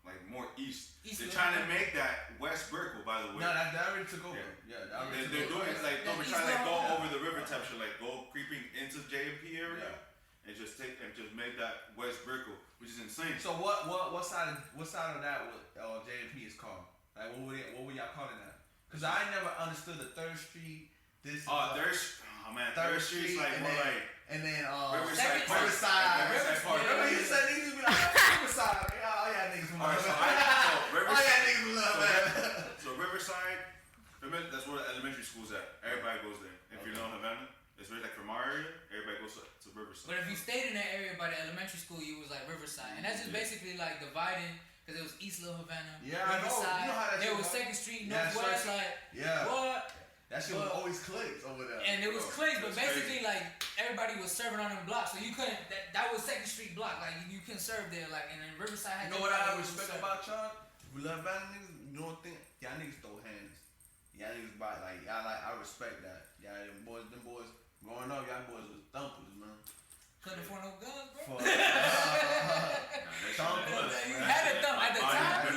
[SPEAKER 6] like more east.
[SPEAKER 5] East
[SPEAKER 6] They're
[SPEAKER 5] Little
[SPEAKER 6] trying to
[SPEAKER 5] Havana.
[SPEAKER 6] make that West Brickell, by the way.
[SPEAKER 4] No, that already took over.
[SPEAKER 6] Yeah.
[SPEAKER 4] That already
[SPEAKER 6] They're
[SPEAKER 4] took
[SPEAKER 6] doing
[SPEAKER 4] over.
[SPEAKER 6] it like
[SPEAKER 5] That's
[SPEAKER 6] we're
[SPEAKER 5] East
[SPEAKER 6] trying to go
[SPEAKER 5] Little
[SPEAKER 6] over the river type shit, like go creeping into JP area and just make that West Brickell, which is insane.
[SPEAKER 4] So what side of that was J&P is called? Like what were y'all calling that? Because I never understood the 3rd Street. This
[SPEAKER 6] Third Street's like more like
[SPEAKER 4] Riverside.
[SPEAKER 6] Riverside Park.
[SPEAKER 4] Remember you said niggas be like, Riverside. Oh yeah, niggas from
[SPEAKER 6] So Riverside, that's where the elementary school's at. Everybody goes there. If you know Havana, it's right like from our area. Everybody goes to Riverside.
[SPEAKER 5] But if you stayed in that area by the elementary school, you was like Riverside, and that's just basically like dividing. Because it was East Little Havana,
[SPEAKER 4] Yeah, I know.
[SPEAKER 5] Riverside.
[SPEAKER 4] You know how that
[SPEAKER 5] there
[SPEAKER 4] shit
[SPEAKER 5] was
[SPEAKER 4] go.
[SPEAKER 5] 2nd Street,
[SPEAKER 4] Yeah,
[SPEAKER 5] Northwest,
[SPEAKER 4] Second-
[SPEAKER 5] like
[SPEAKER 4] Yeah.
[SPEAKER 5] what?
[SPEAKER 4] That shit was always cliques over there.
[SPEAKER 5] And it was
[SPEAKER 6] Bro,
[SPEAKER 5] cliques, but
[SPEAKER 6] that's
[SPEAKER 5] basically like everybody was serving on them blocks, so you couldn't. That was 2nd Street block, like you couldn't serve there, like and then Riverside had.
[SPEAKER 4] You know what I
[SPEAKER 5] everybody was
[SPEAKER 4] respect
[SPEAKER 5] serving.
[SPEAKER 4] about y'all? We love Havana niggas. You don't think y'all niggas throw hands. Y'all niggas buy like y'all like. I respect that. Y'all them boys. Growing up, y'all boys was thumpers, man.
[SPEAKER 5] Couldn't afford no guns, bro.
[SPEAKER 4] For,
[SPEAKER 5] You had a thump at the time.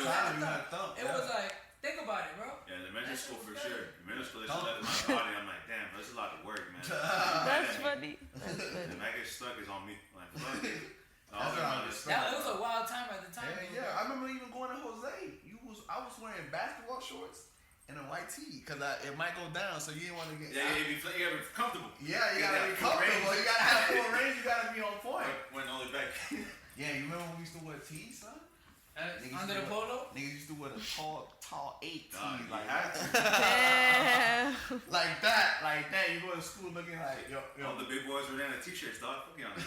[SPEAKER 5] It was like, think about it, bro.
[SPEAKER 6] Yeah, elementary school for sure. Middle school, they
[SPEAKER 4] Don't-
[SPEAKER 6] just let my body. I'm like, damn, that's a lot of work, man.
[SPEAKER 1] That's funny. That's funny.
[SPEAKER 6] And I get stuck is on me. Like, fuck it.
[SPEAKER 4] That's what I respect.
[SPEAKER 5] It was a wild time at the time.
[SPEAKER 4] Yeah. I remember even going to Jose. I was wearing basketball shorts and a white tee because it might go down, so you didn't want to get.
[SPEAKER 6] Yeah, you gotta be comfortable.
[SPEAKER 4] Yeah, you gotta be
[SPEAKER 6] full
[SPEAKER 4] comfortable.
[SPEAKER 6] range.
[SPEAKER 4] You gotta have full range. You gotta be on point.
[SPEAKER 6] Went all the way back.
[SPEAKER 4] Yeah, you remember when we used to wear tees, son? Niggas
[SPEAKER 5] Under the
[SPEAKER 4] used to wear-
[SPEAKER 5] polo?
[SPEAKER 4] Niggas used to wear the tall 8
[SPEAKER 6] Nah,
[SPEAKER 4] tees
[SPEAKER 6] you
[SPEAKER 4] like
[SPEAKER 6] had
[SPEAKER 4] that.
[SPEAKER 6] to.
[SPEAKER 1] Damn.
[SPEAKER 4] Like that. You go to school looking like
[SPEAKER 6] All the big boys were in the t-shirts, dog. Fuck you on that.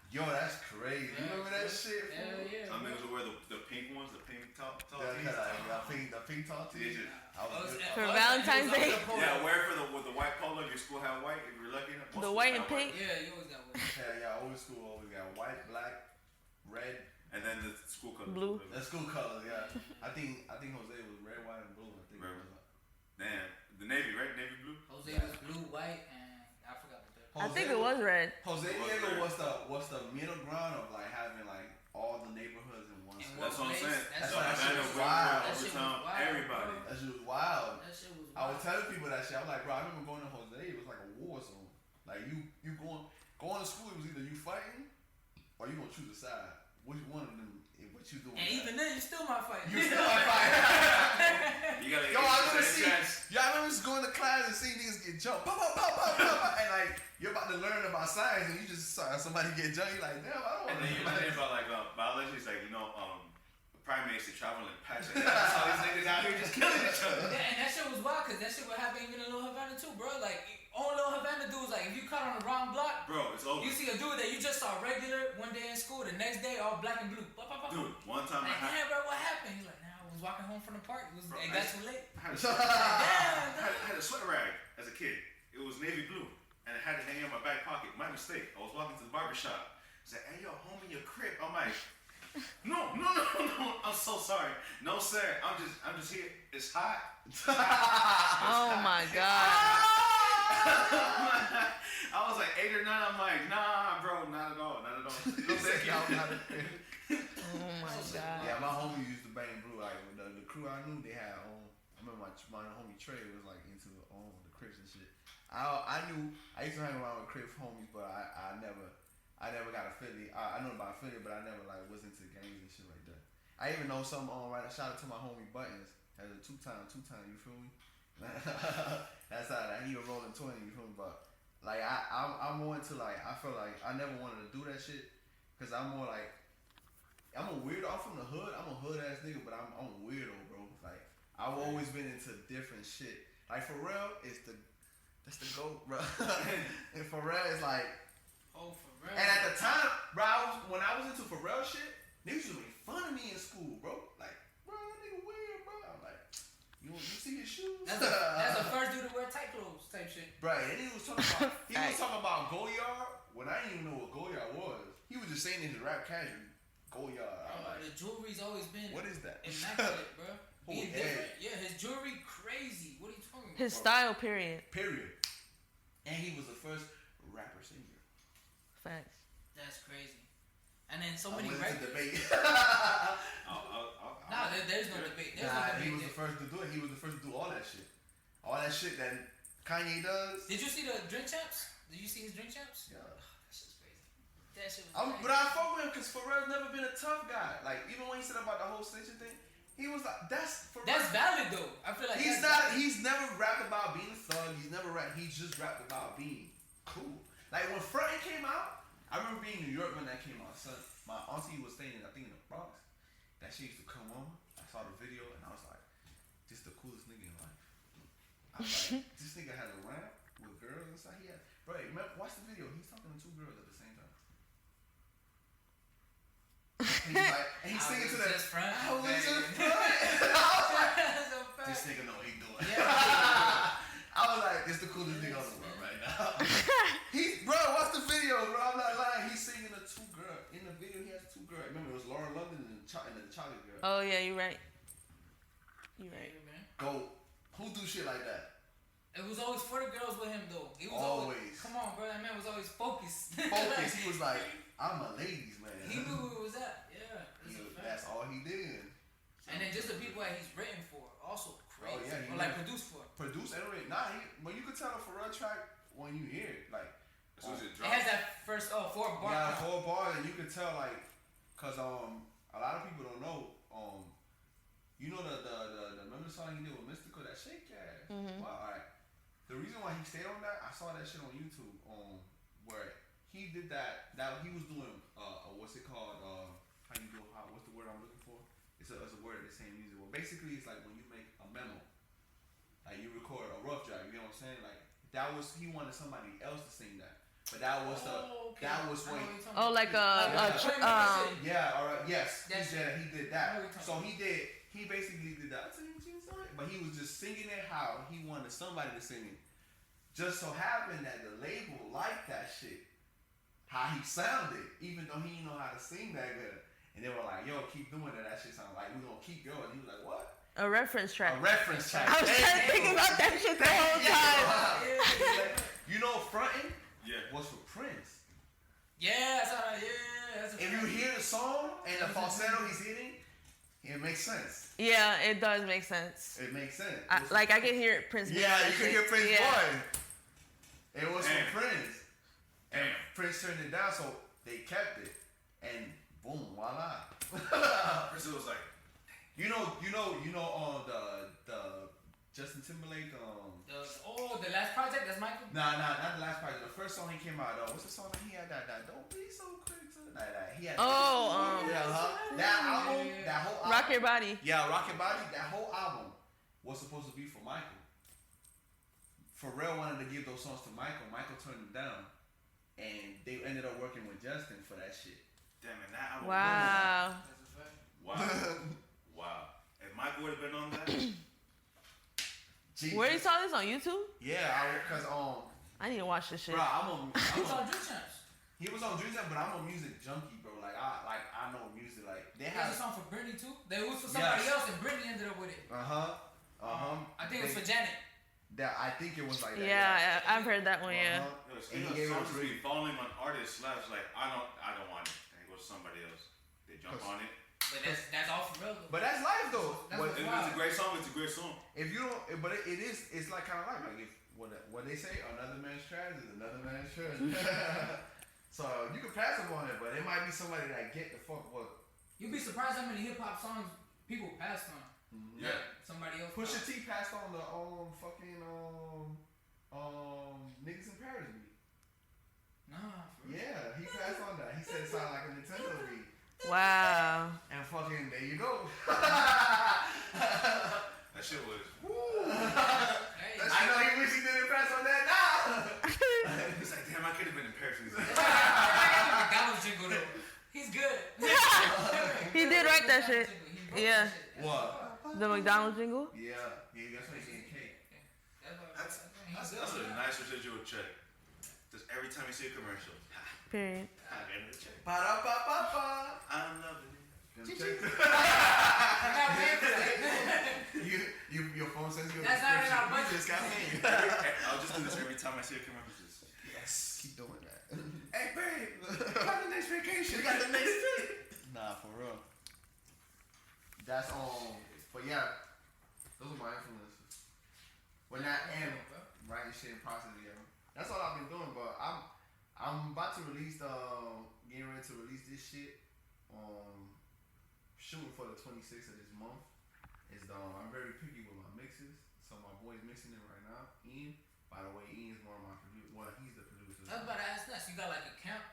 [SPEAKER 4] Yo, that's crazy. You remember that shit?
[SPEAKER 5] Hell
[SPEAKER 4] fool?
[SPEAKER 5] yeah.
[SPEAKER 6] Some niggas would wear the pink ones, the pink tall
[SPEAKER 4] Yeah,
[SPEAKER 6] tees.
[SPEAKER 4] the pink tall tees. I was good.
[SPEAKER 1] For Valentine's Day.
[SPEAKER 6] Yeah, wear with the white polo. If your school had white, if you're lucky enough. most
[SPEAKER 1] The
[SPEAKER 6] schools
[SPEAKER 1] white
[SPEAKER 6] had
[SPEAKER 1] and pink?
[SPEAKER 5] Yeah, you always got one.
[SPEAKER 4] Yeah, old school always got white, black, red.
[SPEAKER 6] And then the school colors.
[SPEAKER 1] Blue.
[SPEAKER 4] The school colors, yeah. I think Jose was red, white, and blue. I think.
[SPEAKER 6] Red. Damn, the navy, right? Navy blue.
[SPEAKER 5] Jose was blue, white, and I forgot the third.
[SPEAKER 1] I think it was red.
[SPEAKER 4] Jose Diego was the middle ground of like having like all the neighborhoods in one
[SPEAKER 5] And
[SPEAKER 4] spot.
[SPEAKER 6] That's what I'm saying.
[SPEAKER 5] That's
[SPEAKER 4] why that shit
[SPEAKER 6] Havana,
[SPEAKER 4] was
[SPEAKER 6] Winwood,
[SPEAKER 4] wild.
[SPEAKER 5] That shit was
[SPEAKER 6] Overtown,
[SPEAKER 5] wild,
[SPEAKER 6] everybody.
[SPEAKER 5] bro.
[SPEAKER 4] That shit was wild.
[SPEAKER 5] That shit was
[SPEAKER 4] I was telling people that shit. I was like, bro, I remember going to Jose. It was like a war zone. Like you going to school. It was either you fighting or you gonna choose a side. Which one of them? What you doing?
[SPEAKER 5] And even then, you still might fight.
[SPEAKER 4] you still might fight.
[SPEAKER 6] You gotta
[SPEAKER 4] Yo, I remember
[SPEAKER 6] get
[SPEAKER 4] seeing. Y'all remember just going to class and seeing niggas get jumped. Pop, pop, pop, pop, pop, and like you're about to learn about science and you just saw somebody get jumped. You're like, damn, I don't
[SPEAKER 6] And
[SPEAKER 4] want
[SPEAKER 6] then
[SPEAKER 4] to.
[SPEAKER 6] you think about like biology. It's like primates that travel in packs. Like, that's how these niggas out here just killing each other.
[SPEAKER 5] Yeah, and that shit was wild, cause that shit would happen even in Little Havana too, bro. Like, all Little Havana dudes, like, if you caught on the wrong block,
[SPEAKER 6] Bro, it's over.
[SPEAKER 5] you see a dude that you just saw regular one day in school, the next day all black and blue. Bop, bop, bop.
[SPEAKER 6] Dude, one time
[SPEAKER 5] Like,
[SPEAKER 6] I
[SPEAKER 5] damn, bro, what happened? He's like, nah, I was walking home from the park.
[SPEAKER 6] Bro,
[SPEAKER 5] It got too late.
[SPEAKER 6] had a
[SPEAKER 5] Damn,
[SPEAKER 6] I had a sweat rag as a kid. It was navy blue, and I had it hanging in my back pocket. My mistake. I was walking to the barber shop. He's like, "Hey, yo, homie, your crib." I'm like, "No. I'm so sorry. No, sir. I'm just here. It's hot."
[SPEAKER 1] Oh my god.
[SPEAKER 6] I was like 8 or 9. I'm like, nah, bro, not at all. You know what I'm saying?
[SPEAKER 1] Oh my god.
[SPEAKER 4] Yeah, my homie used to bang blue. Like the crew I knew, they had I remember my homie Trey was like into the Crips and shit. I knew I used to hang around with Crips homies, but I never got affiliated. I know about affiliate, but I never like was into gangs and shit like that. I even know some right. Shout out to my homie Buttons. Has a two-time. You feel me? That's how he a rolling 20. You feel me? But like I'm more into like I feel like I never wanted to do that shit because I'm more like I'm a weirdo. I'm from the hood. I'm a hood ass nigga, but I'm a weirdo, bro. Like I've always been into different shit. Like Pharrell is that's the GOAT, bro. And Pharrell is like
[SPEAKER 5] Oh, for real.
[SPEAKER 4] And at the time, bro, when I was into Pharrell shit, niggas used to make fun of me in school, bro. Like, bro, that nigga weird, bro. I'm like, you see his shoes?
[SPEAKER 5] That's the first dude to wear tight clothes type shit.
[SPEAKER 4] Bro, and he was talking about Goyard when I didn't even know what Goyard was. He was just saying in his rap casual, Goyard. I'm like,
[SPEAKER 5] The jewelry's always been
[SPEAKER 4] what is that?
[SPEAKER 5] immaculate, bro.
[SPEAKER 4] Oh,
[SPEAKER 5] He's
[SPEAKER 4] yeah.
[SPEAKER 5] different. Yeah, his jewelry crazy. What are you talking about?
[SPEAKER 1] His style, period.
[SPEAKER 4] Period. And he was the first rapper singer.
[SPEAKER 1] Facts.
[SPEAKER 5] That's crazy. And then so
[SPEAKER 4] I
[SPEAKER 5] many
[SPEAKER 4] went into
[SPEAKER 5] records.
[SPEAKER 4] debate.
[SPEAKER 5] Nah, there's no debate. There's no
[SPEAKER 4] Nah,
[SPEAKER 5] debate.
[SPEAKER 4] he was the first to do it. He was the first to do all that shit. All that shit that Kanye does.
[SPEAKER 5] Did you see the drink champs? Did you see his drink champs?
[SPEAKER 4] Yeah.
[SPEAKER 5] That shit's crazy. That shit was crazy.
[SPEAKER 4] But I fuck with him because Pharrell's never been a tough guy. Like, even when he said about the whole snitching thing, he was like, that's Pharrell.
[SPEAKER 5] That's valid though. I feel like
[SPEAKER 4] He's never rapped about being a thug. He's never rapped. He just rapped about being cool. Like when Frontin' came out, I remember being in New York when that came out. Son, my auntie was staying, I think, in the Bronx. That shit used to come on. I saw the video and I was like, this the coolest nigga in life. I was like, this nigga has a rap with girls inside. He had, bro, remember, watch the video. He's talking to two girls at the same time. He's like, and he's singing to them. I was just This nigga know what he doing. I was like, this the coolest nigga on the world right now. Bro, watch the video, bro. I'm not lying. He's singing to two girls. In the video, he has two girls. Remember, it was Lauren London and the chocolate girl.
[SPEAKER 1] Oh yeah, you're right. You're right.
[SPEAKER 4] Go. Who do shit like that?
[SPEAKER 5] It was always for the girls with him though. He was
[SPEAKER 4] Always.
[SPEAKER 5] Come on, bro. That man was always focused.
[SPEAKER 4] Focus. He was like, I'm a ladies man.
[SPEAKER 5] He knew who it was at. Yeah.
[SPEAKER 4] That's all he did.
[SPEAKER 5] And then just the people that he's written for, also crazy.
[SPEAKER 4] Oh, yeah,
[SPEAKER 5] or like produced for.
[SPEAKER 4] Produce and written. Nah, but you could tell a Pharrell track when you hear it. Like,
[SPEAKER 6] As soon as it
[SPEAKER 5] It
[SPEAKER 6] drops.
[SPEAKER 5] has that first 4 bar.
[SPEAKER 4] yeah, 4 bars, and you could tell like, cause a lot of people don't know you know the remember the song he did with Mystical, that Shake Ass.
[SPEAKER 1] Mm-hmm.
[SPEAKER 4] Well, alright. The reason why he stayed on that, I saw that shit on YouTube where he did that he was doing what's it called what's the word I'm looking for? It's a word that's saying music. Well, basically it's like when you make a memo, like you record a rough draft. You know what I'm saying? Like that was he wanted somebody else to sing that, but that was that was when
[SPEAKER 1] Oh, like
[SPEAKER 4] yeah, all right, yes, he did that. So he basically did that, but he was just singing it how he wanted somebody to sing it. Just so happened that the label liked that shit, how he sounded, even though he didn't know how to sing that good. And they were like, yo, keep doing it. That shit sound like we gonna keep going. He was like, what?
[SPEAKER 1] a reference track.
[SPEAKER 4] A reference track.
[SPEAKER 1] I was trying to think about that shit the whole time.
[SPEAKER 4] You know, Frontin'
[SPEAKER 6] Yeah.
[SPEAKER 4] was for Prince.
[SPEAKER 5] Yeah, that's all right. Yeah, that's a
[SPEAKER 4] If you hear the song and the falsetto he's hitting, it makes sense.
[SPEAKER 1] Yeah, it does make sense.
[SPEAKER 4] It makes sense.
[SPEAKER 1] I can hear Prince.
[SPEAKER 4] Yeah, you can hear Prince
[SPEAKER 1] Yeah.
[SPEAKER 4] voice. It was
[SPEAKER 6] Damn.
[SPEAKER 4] for Prince. And
[SPEAKER 6] Damn.
[SPEAKER 4] Prince turned it down, so they kept it. And boom, voila.
[SPEAKER 6] First it was like,
[SPEAKER 4] You know the Justin Timberlake
[SPEAKER 5] the last project, that's Michael?
[SPEAKER 4] Nah, not the last project. The first song he came out what's the song that he had that don't be so quick to that he had that album, that whole album.
[SPEAKER 1] Rock Your Body.
[SPEAKER 4] Yeah, Rock Your Body, that whole album was supposed to be for Michael. Pharrell wanted to give those songs to Michael. Michael turned them down. And they ended up working with Justin for that shit.
[SPEAKER 6] damn it, now I would
[SPEAKER 1] Wow.
[SPEAKER 5] That's a fact.
[SPEAKER 6] Wow. If Michael would have been on that,
[SPEAKER 4] Jesus.
[SPEAKER 1] Where you saw this on YouTube?
[SPEAKER 4] Yeah, because
[SPEAKER 1] I need to watch this shit.
[SPEAKER 4] bro,
[SPEAKER 5] He was on Drink Champs.
[SPEAKER 4] he was on Dream Time, but I'm a music junkie, bro. Like I know music. Like they
[SPEAKER 5] He has a
[SPEAKER 4] have.
[SPEAKER 5] song for Britney too. They was for somebody
[SPEAKER 4] Yes.
[SPEAKER 5] else and Britney ended up with it.
[SPEAKER 4] I
[SPEAKER 5] think it was for Janet.
[SPEAKER 4] That I think it was like that.
[SPEAKER 1] Yeah, I've heard that one. Yeah.
[SPEAKER 6] yo,
[SPEAKER 4] And he
[SPEAKER 6] speaking
[SPEAKER 4] gave
[SPEAKER 6] of
[SPEAKER 4] it
[SPEAKER 6] songs
[SPEAKER 4] a
[SPEAKER 6] be falling on artists' laps, like I don't want it. And it goes to somebody else. They jump on it.
[SPEAKER 5] But that's all for real though.
[SPEAKER 4] But that's life though.
[SPEAKER 5] That's
[SPEAKER 4] What-
[SPEAKER 5] what-
[SPEAKER 6] It's a great song. It's a great song.
[SPEAKER 4] if you don't, but it's like kind of like if what they say, another man's trash is another man's trash. So you can pass up on it, but it might be somebody that get the fuck what.
[SPEAKER 5] You'd be surprised how many hip hop songs people passed on.
[SPEAKER 6] Yeah.
[SPEAKER 5] Somebody else.
[SPEAKER 4] Pusha T passed on the fucking niggas in Paris beat.
[SPEAKER 5] Nah, for real.
[SPEAKER 4] Yeah, he passed on that. He said it sounded like a Nintendo beat.
[SPEAKER 1] Wow.
[SPEAKER 4] And fucking there you go.
[SPEAKER 6] That shit was.
[SPEAKER 5] Hey,
[SPEAKER 4] I know he wish he didn't pass on that now.
[SPEAKER 6] It's like, damn, I could have been in Paris.
[SPEAKER 1] did write that shit. Yeah.
[SPEAKER 4] What?
[SPEAKER 1] The McDonald's jingle.
[SPEAKER 4] Yeah, that's why he's getting cake.
[SPEAKER 6] That's a nice residual check. Just every time you see a commercial.
[SPEAKER 1] Period.
[SPEAKER 6] I get a check.
[SPEAKER 4] Ba-da-ba-ba-ba.
[SPEAKER 6] I'm loving it.
[SPEAKER 4] Your phone says you're
[SPEAKER 5] That's not in our budget.
[SPEAKER 4] just got paid.
[SPEAKER 6] I'll just do this every time I see a commercial.
[SPEAKER 4] Yes, keep doing that.
[SPEAKER 6] Hey, babe, got the next vacation.
[SPEAKER 4] You got the next trip. Nah, for real. That's but yeah, those are my influences. When that and writing shit and processing, yeah. That's all I've been doing. But I'm about to release getting ready to release this shit. Shooting for the 26th of this month. I'm very picky with my mixes, so my boy's mixing it right now. Ian, by the way, Ian's one of my producers. Well, he's the producer.
[SPEAKER 5] I was about to ask that. So you got like a camp?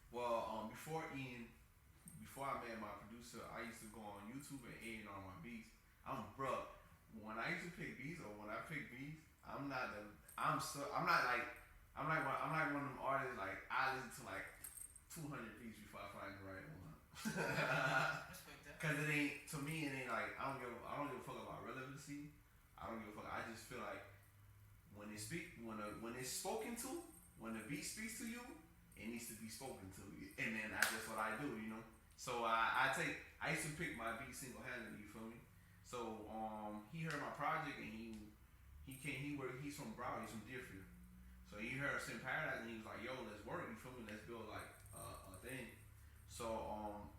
[SPEAKER 4] Well, before I met my producer, I used to go on YouTube and A&R my beats. When I used to pick beats or when I pick beats, I'm like one of them artists like I listen to like 200 beats before I find the right one. Cause it ain't like I don't give a fuck about relevancy. I don't give a fuck. I just feel like when it's spoken to, when the beat speaks to you, it needs to be spoken to, and then that's just what I do, you know. So I used to pick my beat single handedly. You feel me? So he heard my project and he's from Broward, he's from Deerfield. So he heard Sin Paradise and he was like, yo, let's work. You feel me? Let's build like a thing. So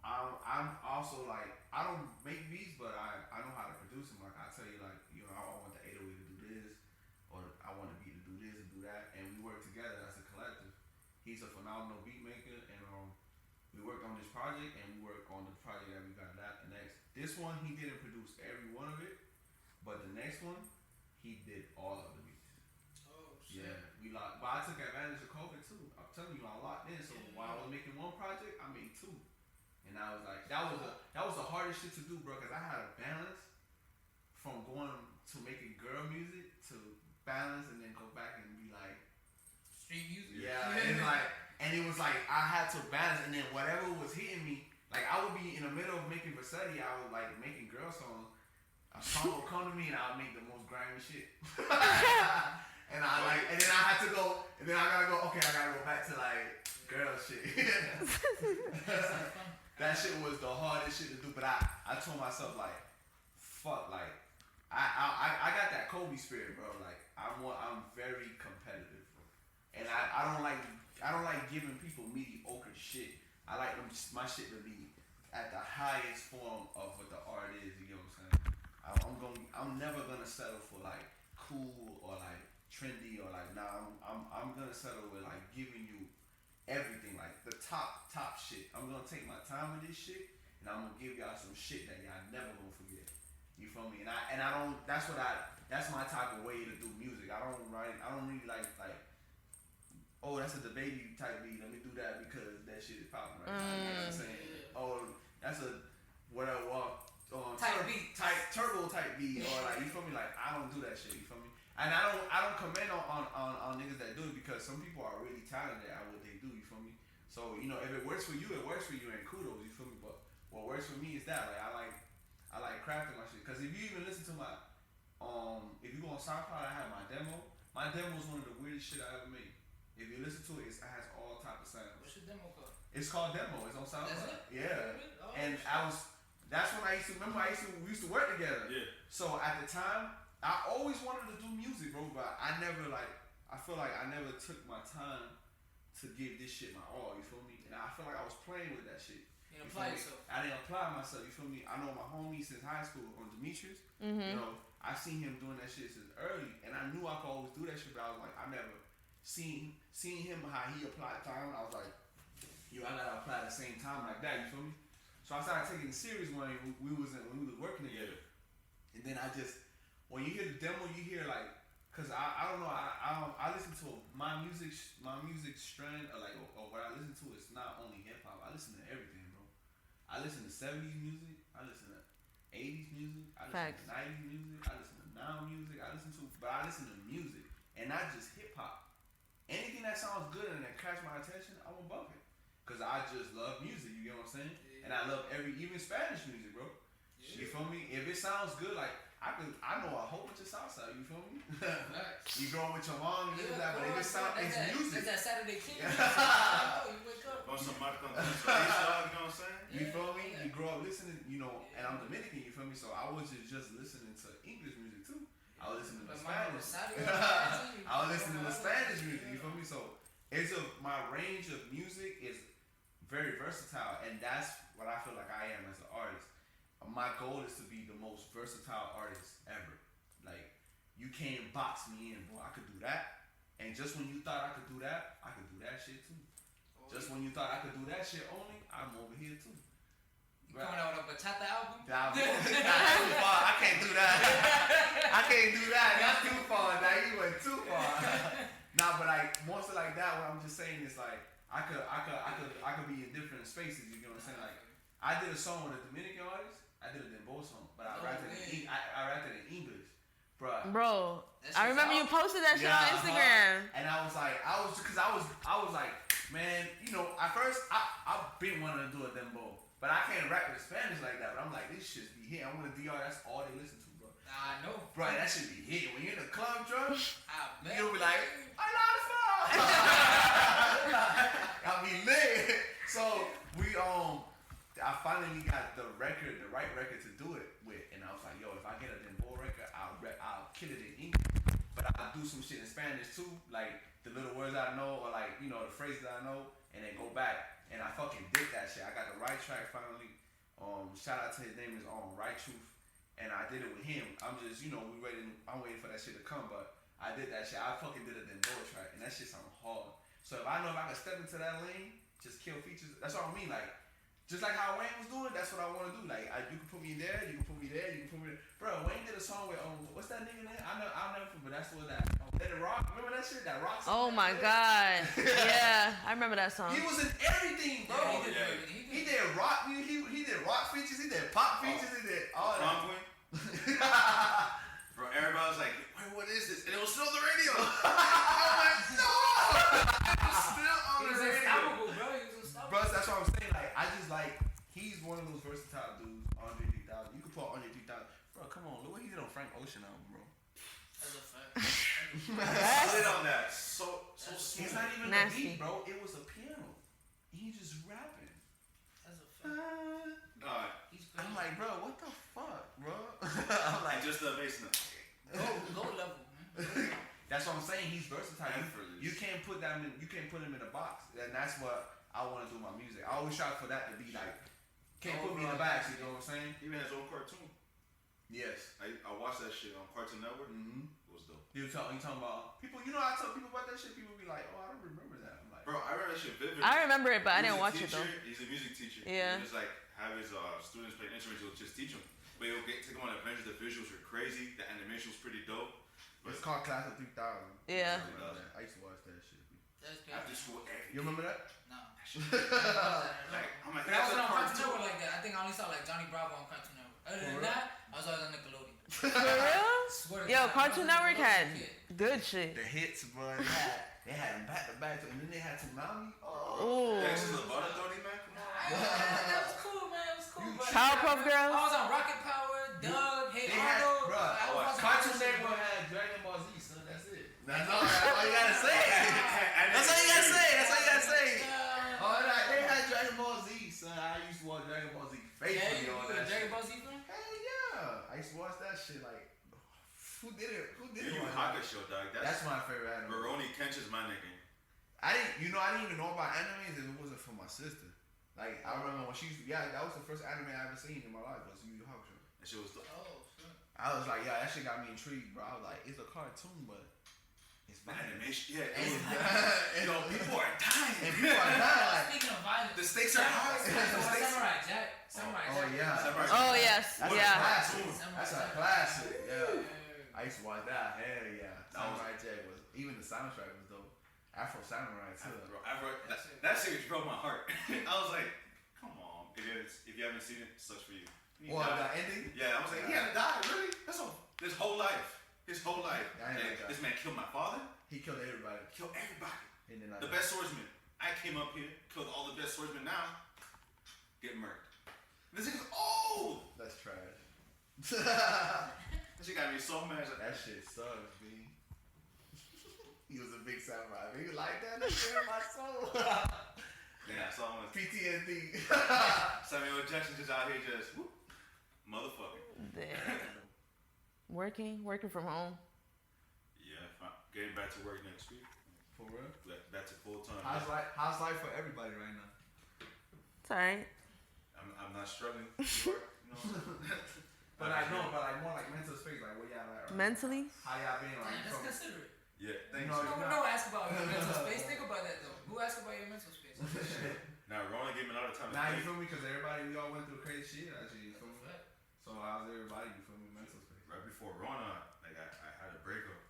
[SPEAKER 4] I'm also like, I don't make beats, but I know how to produce them. Like I tell you, like, you know, I want the 808 to do this, or I want the beat to do this and do that, and we work together as a collective. He's a phenomenal beat maker, and we worked on this project, and we worked on the project that we got next. This one he didn't produce every one of it, but the next one he did all of the beats.
[SPEAKER 5] Oh shit.
[SPEAKER 4] Yeah, but I took advantage of COVID too. I'm telling you, I locked in. So while I was making one project, I made two. And I was like, that was the hardest shit to do, bro, because I had to balance from going to making girl music to balance and then go back and be like
[SPEAKER 5] street music.
[SPEAKER 4] Yeah, and it was like I had to balance, and then whatever was hitting me, like I would be in the middle of making Versetti, I was like making girl songs. A song would come to me and I would make the most grimy shit. and then I had to go, and then I gotta go. Okay, I gotta go back to like girl shit. That shit was the hardest shit to do, but I told myself like, fuck, like I got that Kobe spirit, bro. Like I'm very competitive, bro. And I don't like giving people mediocre shit. I like my shit to be at the highest form of what the art is. You know what I'm saying? I'm never gonna settle for like cool or like trendy or like I'm gonna settle with like giving you everything, like the top shit. I'm gonna take my time with this shit, and I'm gonna give y'all some shit that y'all never gonna forget. You feel me? And I don't. That's my type of way to do music. I don't really like oh, that's a DaBaby type beat. Let me do that because that shit is popping right now. You know what I'm saying? Oh, that's a whatever type turbo type beat, or like, you feel me? Like I don't do that shit. You feel me? And I don't commend on niggas that do it, because some people are really talented at what they do. You feel me? So you know, if it works for you, it works for you, and kudos. You feel me? But what works for me is that like I like crafting my shit. Cause if you even listen to my if you go on SoundCloud, I have my demo. My demo is one of the weirdest shit I ever made. If you listen to it, it has all type of sounds.
[SPEAKER 5] What's your demo called?
[SPEAKER 4] It's called Demo. It's on SoundCloud.
[SPEAKER 5] That's it?
[SPEAKER 4] Yeah.
[SPEAKER 5] Oh,
[SPEAKER 4] And that's when we used to work together.
[SPEAKER 6] Yeah.
[SPEAKER 4] So at the time, I always wanted to do music, bro, but I feel like I never took my time to give this shit my all, you feel me? And I feel like I was playing with that shit.
[SPEAKER 5] You didn't apply yourself.
[SPEAKER 4] I didn't apply myself, you feel me? I know my homie since high school on Demetrius.
[SPEAKER 1] Mm-hmm.
[SPEAKER 4] You know, I've seen him doing that shit since early, and I knew I could always do that shit, but I was like, I never seen him how he applied time. I was like, yo, I gotta apply at the same time like that, you feel me? So I started taking it serious when we was working together. And then when you hear the demo, you hear like, cause I don't know, I listen to my music strand, or what I listen to is not only hip hop. I listen to everything, bro. I listen to 70s music. I listen to 80s music. I listen to 90s music. I listen to now music. I listen to music, and not just hip hop. Anything that sounds good and that catch my attention, I'm gonna bump it. Cause I just love music. You get what I'm saying?
[SPEAKER 5] Yeah.
[SPEAKER 4] and I love even Spanish music, bro. You feel me? If it sounds good, like I know a whole bunch of salsa. You feel me? You growing with your mom and this that, but if it sounds, it's music.
[SPEAKER 5] That's that Saturday King. You wake up.
[SPEAKER 6] On some Marco Antonio, you know what I'm saying?
[SPEAKER 4] You feel me? You grow up listening, you know, and I'm Dominican. You feel me? So I wasn't just listening to English music too. I was listening to Spanish. I was listening to Spanish music. You feel me? So my range of music is very versatile, and that's what I feel like I am as an artist. My goal is to be the most versatile artist ever. Like, you can't box me in, bro. I could do that. And just when you thought I could do that, I could do that shit too. Just when you thought I could do that shit only, I'm over here too.
[SPEAKER 5] You coming out with a bachata album?
[SPEAKER 4] Nah, too far. I can't do that. I can't do that. That's too far. Now you went too far. Nah, but like most of like that, what I'm just saying is like I could be in different spaces. You know what I'm saying? Like I did a song with a Dominican artist. I did a dembow song, but I rapped it in English,
[SPEAKER 1] Bro, I remember you posted that shit on Instagram.
[SPEAKER 4] And I was like, man, you know, at first I've been wanting to do a dembow, but I can't rap in Spanish like that. But I'm like, this shit be hit. I want a DR. That's all they listen to, bro.
[SPEAKER 5] Nah, I know.
[SPEAKER 4] Bro, that shit be hit. When you're in the club, drum,
[SPEAKER 5] I
[SPEAKER 4] you'll be like, I love the fun. I'll be lit. So I finally got the right record to do it with, and I was like, yo, if I get a dembow record, I'll kill it in English, but I'll do some shit in Spanish too, like the little words I know, or like, you know, the phrases I know, and then go back, and I fucking did that shit. I got the right track finally. Shout out to his name is Right Truth, and I did it with him. I'm just, you know, I'm waiting for that shit to come, but I did that shit. I fucking did a dembow track, and that shit sound hard. So if I know if I can step into that lane, just kill features. That's what I mean, like. Just like how Wayne was doing, that's what I want to do. Like, you can put me there, you can put me there, you can put me there. Bro, Wayne did a song with, what's that nigga name? I'll never forget, but that's what that, Let It Rock. Remember that shit? That rock song?
[SPEAKER 1] Oh my God. Yeah, I remember that song.
[SPEAKER 4] He was in everything, bro.
[SPEAKER 5] Yeah,
[SPEAKER 4] He did rock, he did rock features, he did pop features, he did all that.
[SPEAKER 6] Bro, everybody was like, wait, what is this? And it was still on the radio. I'm like, no! It was still on the radio.
[SPEAKER 5] Unstoppable, bro. He was unstoppable.
[SPEAKER 4] Bro, that's what I'm saying. Like, I just like, he's one of those versatile dudes, Andre 3000. You can put Andre 3000. Bro, come on, look what he did on Frank Ocean album, bro.
[SPEAKER 5] That's a fact.
[SPEAKER 6] Slid on that. So
[SPEAKER 4] It's
[SPEAKER 6] smooth.
[SPEAKER 4] not even a beat, bro. It was a piano. He just rapping.
[SPEAKER 5] That's a fact. He's crazy.
[SPEAKER 4] I'm like, bro, what the fuck, bro? I'm like,
[SPEAKER 6] Just the bass note.
[SPEAKER 5] Low level, man.
[SPEAKER 4] that's what I'm saying. He's versatile.
[SPEAKER 6] Effortless.
[SPEAKER 4] You can't put him in a box, and that's what I want to do with my music. I always try for that to be like, can't put me in a box. You know what I'm saying?
[SPEAKER 6] Even his own cartoon.
[SPEAKER 4] Yes.
[SPEAKER 6] I watched that shit on Cartoon Network.
[SPEAKER 4] Mm-hmm.
[SPEAKER 6] It was dope.
[SPEAKER 4] You talking about people? You know, I tell people about that shit. People be like, "Oh, I don't remember that." I'm like,
[SPEAKER 6] Bro, I remember that shit vividly.
[SPEAKER 1] I remember it, but I didn't watch it though.
[SPEAKER 6] He's a music teacher.
[SPEAKER 1] Yeah.
[SPEAKER 6] He just like have his students play instruments. He'll just teach them. But he'll take them on adventures. The visuals are crazy. The animation was pretty dope.
[SPEAKER 4] it's called Class of 3000.
[SPEAKER 1] Yeah.
[SPEAKER 4] I used to watch that shit.
[SPEAKER 5] That's
[SPEAKER 6] After
[SPEAKER 5] crazy.
[SPEAKER 6] school, every
[SPEAKER 4] You remember that?
[SPEAKER 5] No.
[SPEAKER 6] like, I'm like,
[SPEAKER 5] But I
[SPEAKER 6] that's
[SPEAKER 5] wasn't
[SPEAKER 6] a
[SPEAKER 5] on Cartoon
[SPEAKER 6] cartoon.
[SPEAKER 5] Network like that. I think I only saw like Johnny Bravo on Cartoon Network. Other than that, I was always on Nickelodeon.
[SPEAKER 1] For real?
[SPEAKER 5] Swear to
[SPEAKER 1] Yo,
[SPEAKER 5] God,
[SPEAKER 1] Cartoon Network had
[SPEAKER 5] kid.
[SPEAKER 1] good shit.
[SPEAKER 4] The hits, bro. They had them back to back, and then they had Tsunami. Oh.
[SPEAKER 1] Ooh.
[SPEAKER 6] Dexter's Laboratory, man. Come on.
[SPEAKER 5] That was cool, man. It was cool. But
[SPEAKER 1] Powerpuff
[SPEAKER 5] I
[SPEAKER 1] Girls.
[SPEAKER 5] was on Rocket Power, Doug, Hey
[SPEAKER 4] They had,
[SPEAKER 5] Arnold.
[SPEAKER 4] bro.
[SPEAKER 5] I was watching
[SPEAKER 4] Cartoon
[SPEAKER 5] shit,
[SPEAKER 4] Network
[SPEAKER 5] bro.
[SPEAKER 4] had Dragon Ball Z, son. That's it. That's all you gotta say. That's all you gotta say. That's all you gotta say. Oh, they had Dragon Ball Z, son. I used to watch Dragon Ball Z faithfully
[SPEAKER 5] Yeah, you
[SPEAKER 4] on
[SPEAKER 5] a
[SPEAKER 4] that
[SPEAKER 5] Dragon
[SPEAKER 4] shit.
[SPEAKER 5] Ball Z fan?
[SPEAKER 4] Hey, yeah. I used to watch that shit like. Who did it? Who did it?
[SPEAKER 6] Yu Hakusho, dog.
[SPEAKER 4] That's my favorite anime.
[SPEAKER 6] Veroni Kench is my nigga.
[SPEAKER 4] I didn't even know about animes if it wasn't for my sister. Like, I remember when she used to, that was the first anime I ever seen in my life was Yu Yu Hakusho.
[SPEAKER 6] That shit was dope.
[SPEAKER 5] Oh, shit.
[SPEAKER 4] I was like, yeah, that shit got me intrigued, bro. I was like, it's a cartoon, but it's
[SPEAKER 6] The
[SPEAKER 4] violent.
[SPEAKER 6] animation, yeah.
[SPEAKER 4] And
[SPEAKER 6] People are dying.
[SPEAKER 4] and people are dying. Like,
[SPEAKER 5] Speaking of violence,
[SPEAKER 6] The stakes are high.
[SPEAKER 5] Samurai Jack. Samurai
[SPEAKER 4] oh
[SPEAKER 5] Jack.
[SPEAKER 4] yeah,
[SPEAKER 1] Oh yes,
[SPEAKER 4] that's a
[SPEAKER 1] yeah.
[SPEAKER 4] classic.
[SPEAKER 5] Samurai
[SPEAKER 4] That's a
[SPEAKER 5] Jack.
[SPEAKER 4] classic. Yeah, I used to watch that. Hell yeah, Samurai Jack was even the soundtrack was dope. Afro Samurai too.
[SPEAKER 6] That series broke my heart. I was like, come on. If you haven't seen it, sucks for you. He
[SPEAKER 4] Well,
[SPEAKER 6] died.
[SPEAKER 4] the ending.
[SPEAKER 6] Yeah, I was like, he had to die, really? That's all. His whole life. His whole life.
[SPEAKER 4] I ain't like that.
[SPEAKER 6] This man killed my father,
[SPEAKER 4] He killed everybody.
[SPEAKER 6] killed everybody.
[SPEAKER 4] And then
[SPEAKER 6] The best swordsman. I came up here, killed all the best swordsmen now, get murked. This nigga's old.
[SPEAKER 4] That's trash.
[SPEAKER 6] That shit got me so mad.
[SPEAKER 4] That shit sucks, B. He was a big samurai. He was like that. That's in my soul.
[SPEAKER 6] Yeah, so I'm
[SPEAKER 4] PTSD.
[SPEAKER 6] Samuel Jackson just out here just whoop, motherfucker.
[SPEAKER 1] Damn. Working from home.
[SPEAKER 6] Yeah, getting back to work next week.
[SPEAKER 4] For real?
[SPEAKER 6] Back to full time.
[SPEAKER 4] How's life for everybody right now?
[SPEAKER 1] It's alright.
[SPEAKER 6] I'm not struggling. Work, you know.
[SPEAKER 4] but more like mental space. Like where y'all at? Right?
[SPEAKER 1] Mentally.
[SPEAKER 4] How y'all been? Like
[SPEAKER 5] That's considerate.
[SPEAKER 6] Yeah, thanks.
[SPEAKER 5] No, ask about your mental space. Think about that though. Who asked about your mental space?
[SPEAKER 6] Now, Rona gave me a lot of time to
[SPEAKER 4] Now
[SPEAKER 6] think.
[SPEAKER 4] you feel me? Because everybody, we all went through crazy shit. Actually, you feel me? So how's everybody? You feel me? Mental space.
[SPEAKER 6] Right before Rona, like I had a breakup.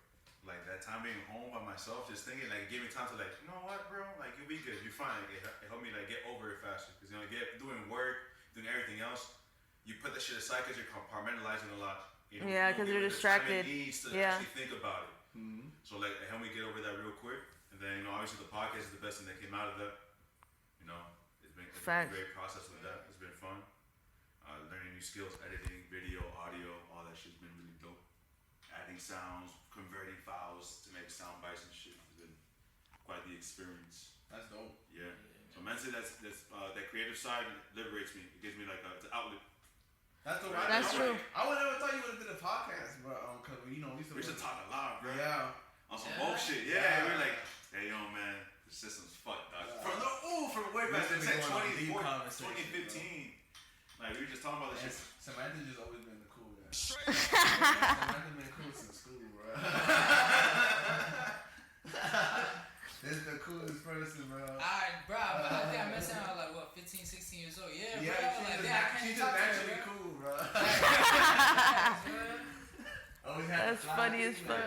[SPEAKER 6] Like that time being home by myself, just thinking, like, it gave me time to, like, you know what, bro? Like, you'll be good. You're fine. Like, it helped me, like, get over it faster. Because, you know, doing work, doing everything else, you put that shit aside because you're compartmentalizing a lot. You know,
[SPEAKER 1] Yeah, because you're distracted.
[SPEAKER 6] The time it needs to
[SPEAKER 1] Yeah.
[SPEAKER 6] actually think about it.
[SPEAKER 4] Mm-hmm.
[SPEAKER 6] So, like, it helped me get over that real quick. And then, you know, obviously the podcast is the best thing that came out of that. You know, it's been a great process with that. It's been fun. Learning new skills, editing, video, audio, all that shit's been really dope. Adding sounds, converting files to make sound bites and shit has been quite the experience.
[SPEAKER 4] That's dope.
[SPEAKER 6] Yeah. So mentally, that creative side liberates me. It gives me like it's an outlet.
[SPEAKER 4] That's the
[SPEAKER 6] Right.
[SPEAKER 1] That's true.
[SPEAKER 4] I would never thought you would have did a podcast, but cause we
[SPEAKER 6] We should talk a lot, bro.
[SPEAKER 4] Yeah.
[SPEAKER 6] On some bullshit. Yeah. We're like, hey, yo, man, the system's fucked, dog.
[SPEAKER 4] Yeah.
[SPEAKER 6] From way back
[SPEAKER 4] We
[SPEAKER 6] then,
[SPEAKER 4] should be going on
[SPEAKER 6] 20,
[SPEAKER 4] deep
[SPEAKER 6] 20,
[SPEAKER 4] conversation,
[SPEAKER 6] 2015. Like we were just talking about this shit.
[SPEAKER 4] Samantha just always been the cool guy. Samantha been cool since school, bro. This is the coolest person, bro.
[SPEAKER 5] Alright, bro. But I think I met her. I was like, what, 15, 16 years old? Yeah, bro.
[SPEAKER 4] She's just naturally cool, bro.
[SPEAKER 1] That's funny as fuck.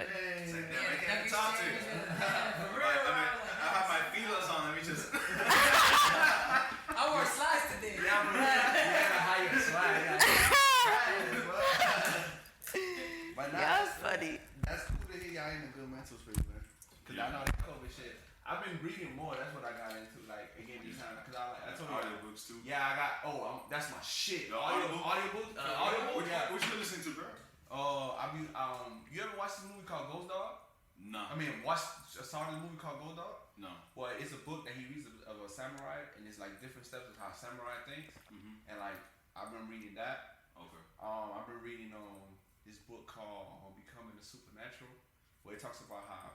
[SPEAKER 6] It's like, damn, I can't talk to you. I have my feelers on. Let me just.
[SPEAKER 5] I wore slides today.
[SPEAKER 4] Yeah, but how you slide? But
[SPEAKER 1] That's funny.
[SPEAKER 4] That's cool to hear y'all in a good mental space, man. Cause I know that COVID shit. I've been reading more. That's what I got into. Like it gave me time. Cause I told you.
[SPEAKER 6] Audiobooks too.
[SPEAKER 4] Yeah, I got. that's my shit.
[SPEAKER 6] The
[SPEAKER 4] Audiobook.
[SPEAKER 6] Audible?
[SPEAKER 4] Yeah.
[SPEAKER 6] What you been listening to, bro?
[SPEAKER 4] You ever watched this movie called Ghost Dog?
[SPEAKER 6] No.
[SPEAKER 4] I mean, saw this movie called Ghost Dog?
[SPEAKER 6] No.
[SPEAKER 4] Well, it's a book that he reads of a samurai, and it's like different steps of how samurai thinks.
[SPEAKER 6] Mm-hmm.
[SPEAKER 4] And like, I've been reading that.
[SPEAKER 6] Okay.
[SPEAKER 4] I've been reading this book called Becoming the Supernatural, where it talks about how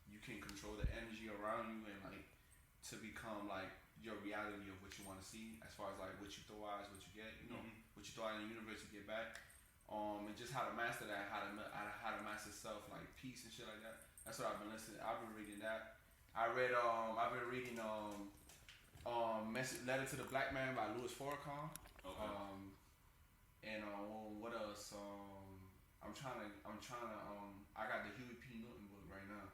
[SPEAKER 4] you can control the energy around you and like to become like your reality of what you want to see, as far as like what you throw out is what you get. You know, what you throw out in the universe, you get back. And just how to master that, how to master self, like peace and shit like that. That's what I've been listening. I've been reading that. I've been reading Letter to the Black Man by Louis Farrakhan.
[SPEAKER 6] Okay.
[SPEAKER 4] And what else? I'm trying to I got the Huey P. Newton book right now,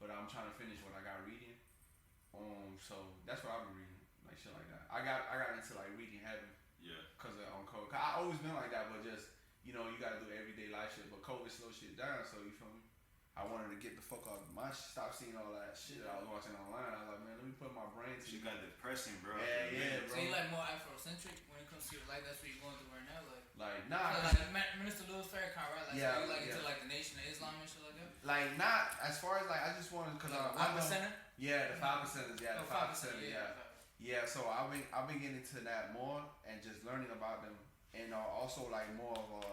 [SPEAKER 4] but I'm trying to finish what I got reading. So that's what I've been reading, like shit like that. I got into like reading heavy.
[SPEAKER 6] Yeah.
[SPEAKER 4] Cause of COVID. Cause I always been like that, but just you gotta do everyday life shit. But COVID slowed shit down, so you feel me? I wanted to get the fuck off my stop seeing all that shit that I was watching online. I was like, man, let me put my brain to
[SPEAKER 6] She got depressing, bro.
[SPEAKER 4] Yeah,
[SPEAKER 5] So
[SPEAKER 4] bro.
[SPEAKER 5] you like more Afrocentric when it comes to your life? That's what you're going through right now,
[SPEAKER 4] Like nah.
[SPEAKER 5] So like Minister Louis Farrakhan, right? Like,
[SPEAKER 4] Yeah,
[SPEAKER 5] so you like
[SPEAKER 4] yeah.
[SPEAKER 5] into like the Nation of Islam and shit like that.
[SPEAKER 4] Like not as far as like I just wanted cause
[SPEAKER 5] Like
[SPEAKER 4] I know.
[SPEAKER 5] 5%?
[SPEAKER 4] Yeah, the 5%. Yeah, the 5%.
[SPEAKER 5] Yeah.
[SPEAKER 4] Yeah, so I've been getting into that more and just learning about them, and also like more of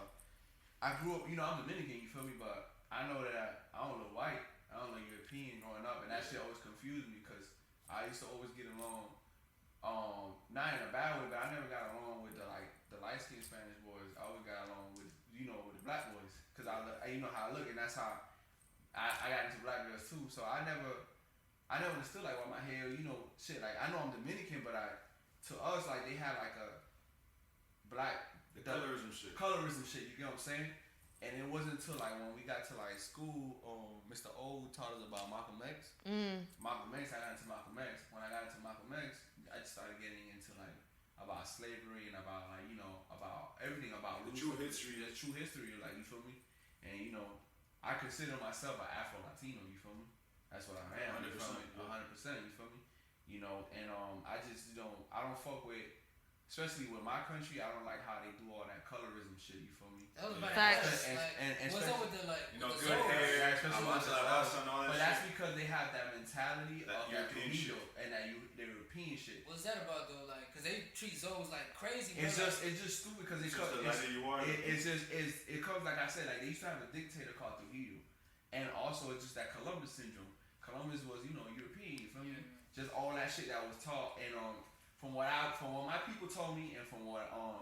[SPEAKER 4] I grew up, I'm Dominican, you feel me, but I know that I don't look white, I don't look European growing up, and that shit always confused me because I used to always get along, not in a bad way, but I never got along with the light skinned Spanish boys. I always got along with with the black boys because you know how I look, and that's how I got into black girls too. So I never understood like why my hair, shit. Like I know I'm Dominican, but to us like they had like a black
[SPEAKER 6] colorism shit.
[SPEAKER 4] You get what I'm saying? And it wasn't until like when we got to like school, Mr. O taught us about Malcolm X. Malcolm X, I got into Malcolm X. When I got into Malcolm X, I just started getting into like about slavery and about like about everything about
[SPEAKER 6] the true history.
[SPEAKER 4] The true history, like you feel me? And I consider myself an Afro Latino. You feel me? That's what I am. 100%. You feel me? And I just I don't fuck with especially with my country, I don't like how they do all that colorism shit. You feel me?
[SPEAKER 5] That was about
[SPEAKER 1] Facts.
[SPEAKER 5] what's up with the like?
[SPEAKER 6] You know,
[SPEAKER 5] with the
[SPEAKER 6] good
[SPEAKER 5] Zorro?
[SPEAKER 6] hair,
[SPEAKER 4] especially
[SPEAKER 6] I
[SPEAKER 4] with the
[SPEAKER 6] watch
[SPEAKER 4] Zorro.
[SPEAKER 6] and all that
[SPEAKER 4] But
[SPEAKER 6] shit.
[SPEAKER 4] that's because they have that mentality
[SPEAKER 6] That
[SPEAKER 4] of that
[SPEAKER 6] European
[SPEAKER 4] Trujillo
[SPEAKER 6] shit.
[SPEAKER 4] and that the European shit.
[SPEAKER 5] What's that about though? Like, cause they treat Zoes like crazy.
[SPEAKER 4] It's
[SPEAKER 5] bro.
[SPEAKER 4] just stupid because
[SPEAKER 6] It's just the lighter you are.
[SPEAKER 4] it comes like I said, like they used to have a dictator called Trujillo, and also it's just that Columbus syndrome. Columbus was European, you feel me? Just all that shit that was taught, and from what my people told me, and from what my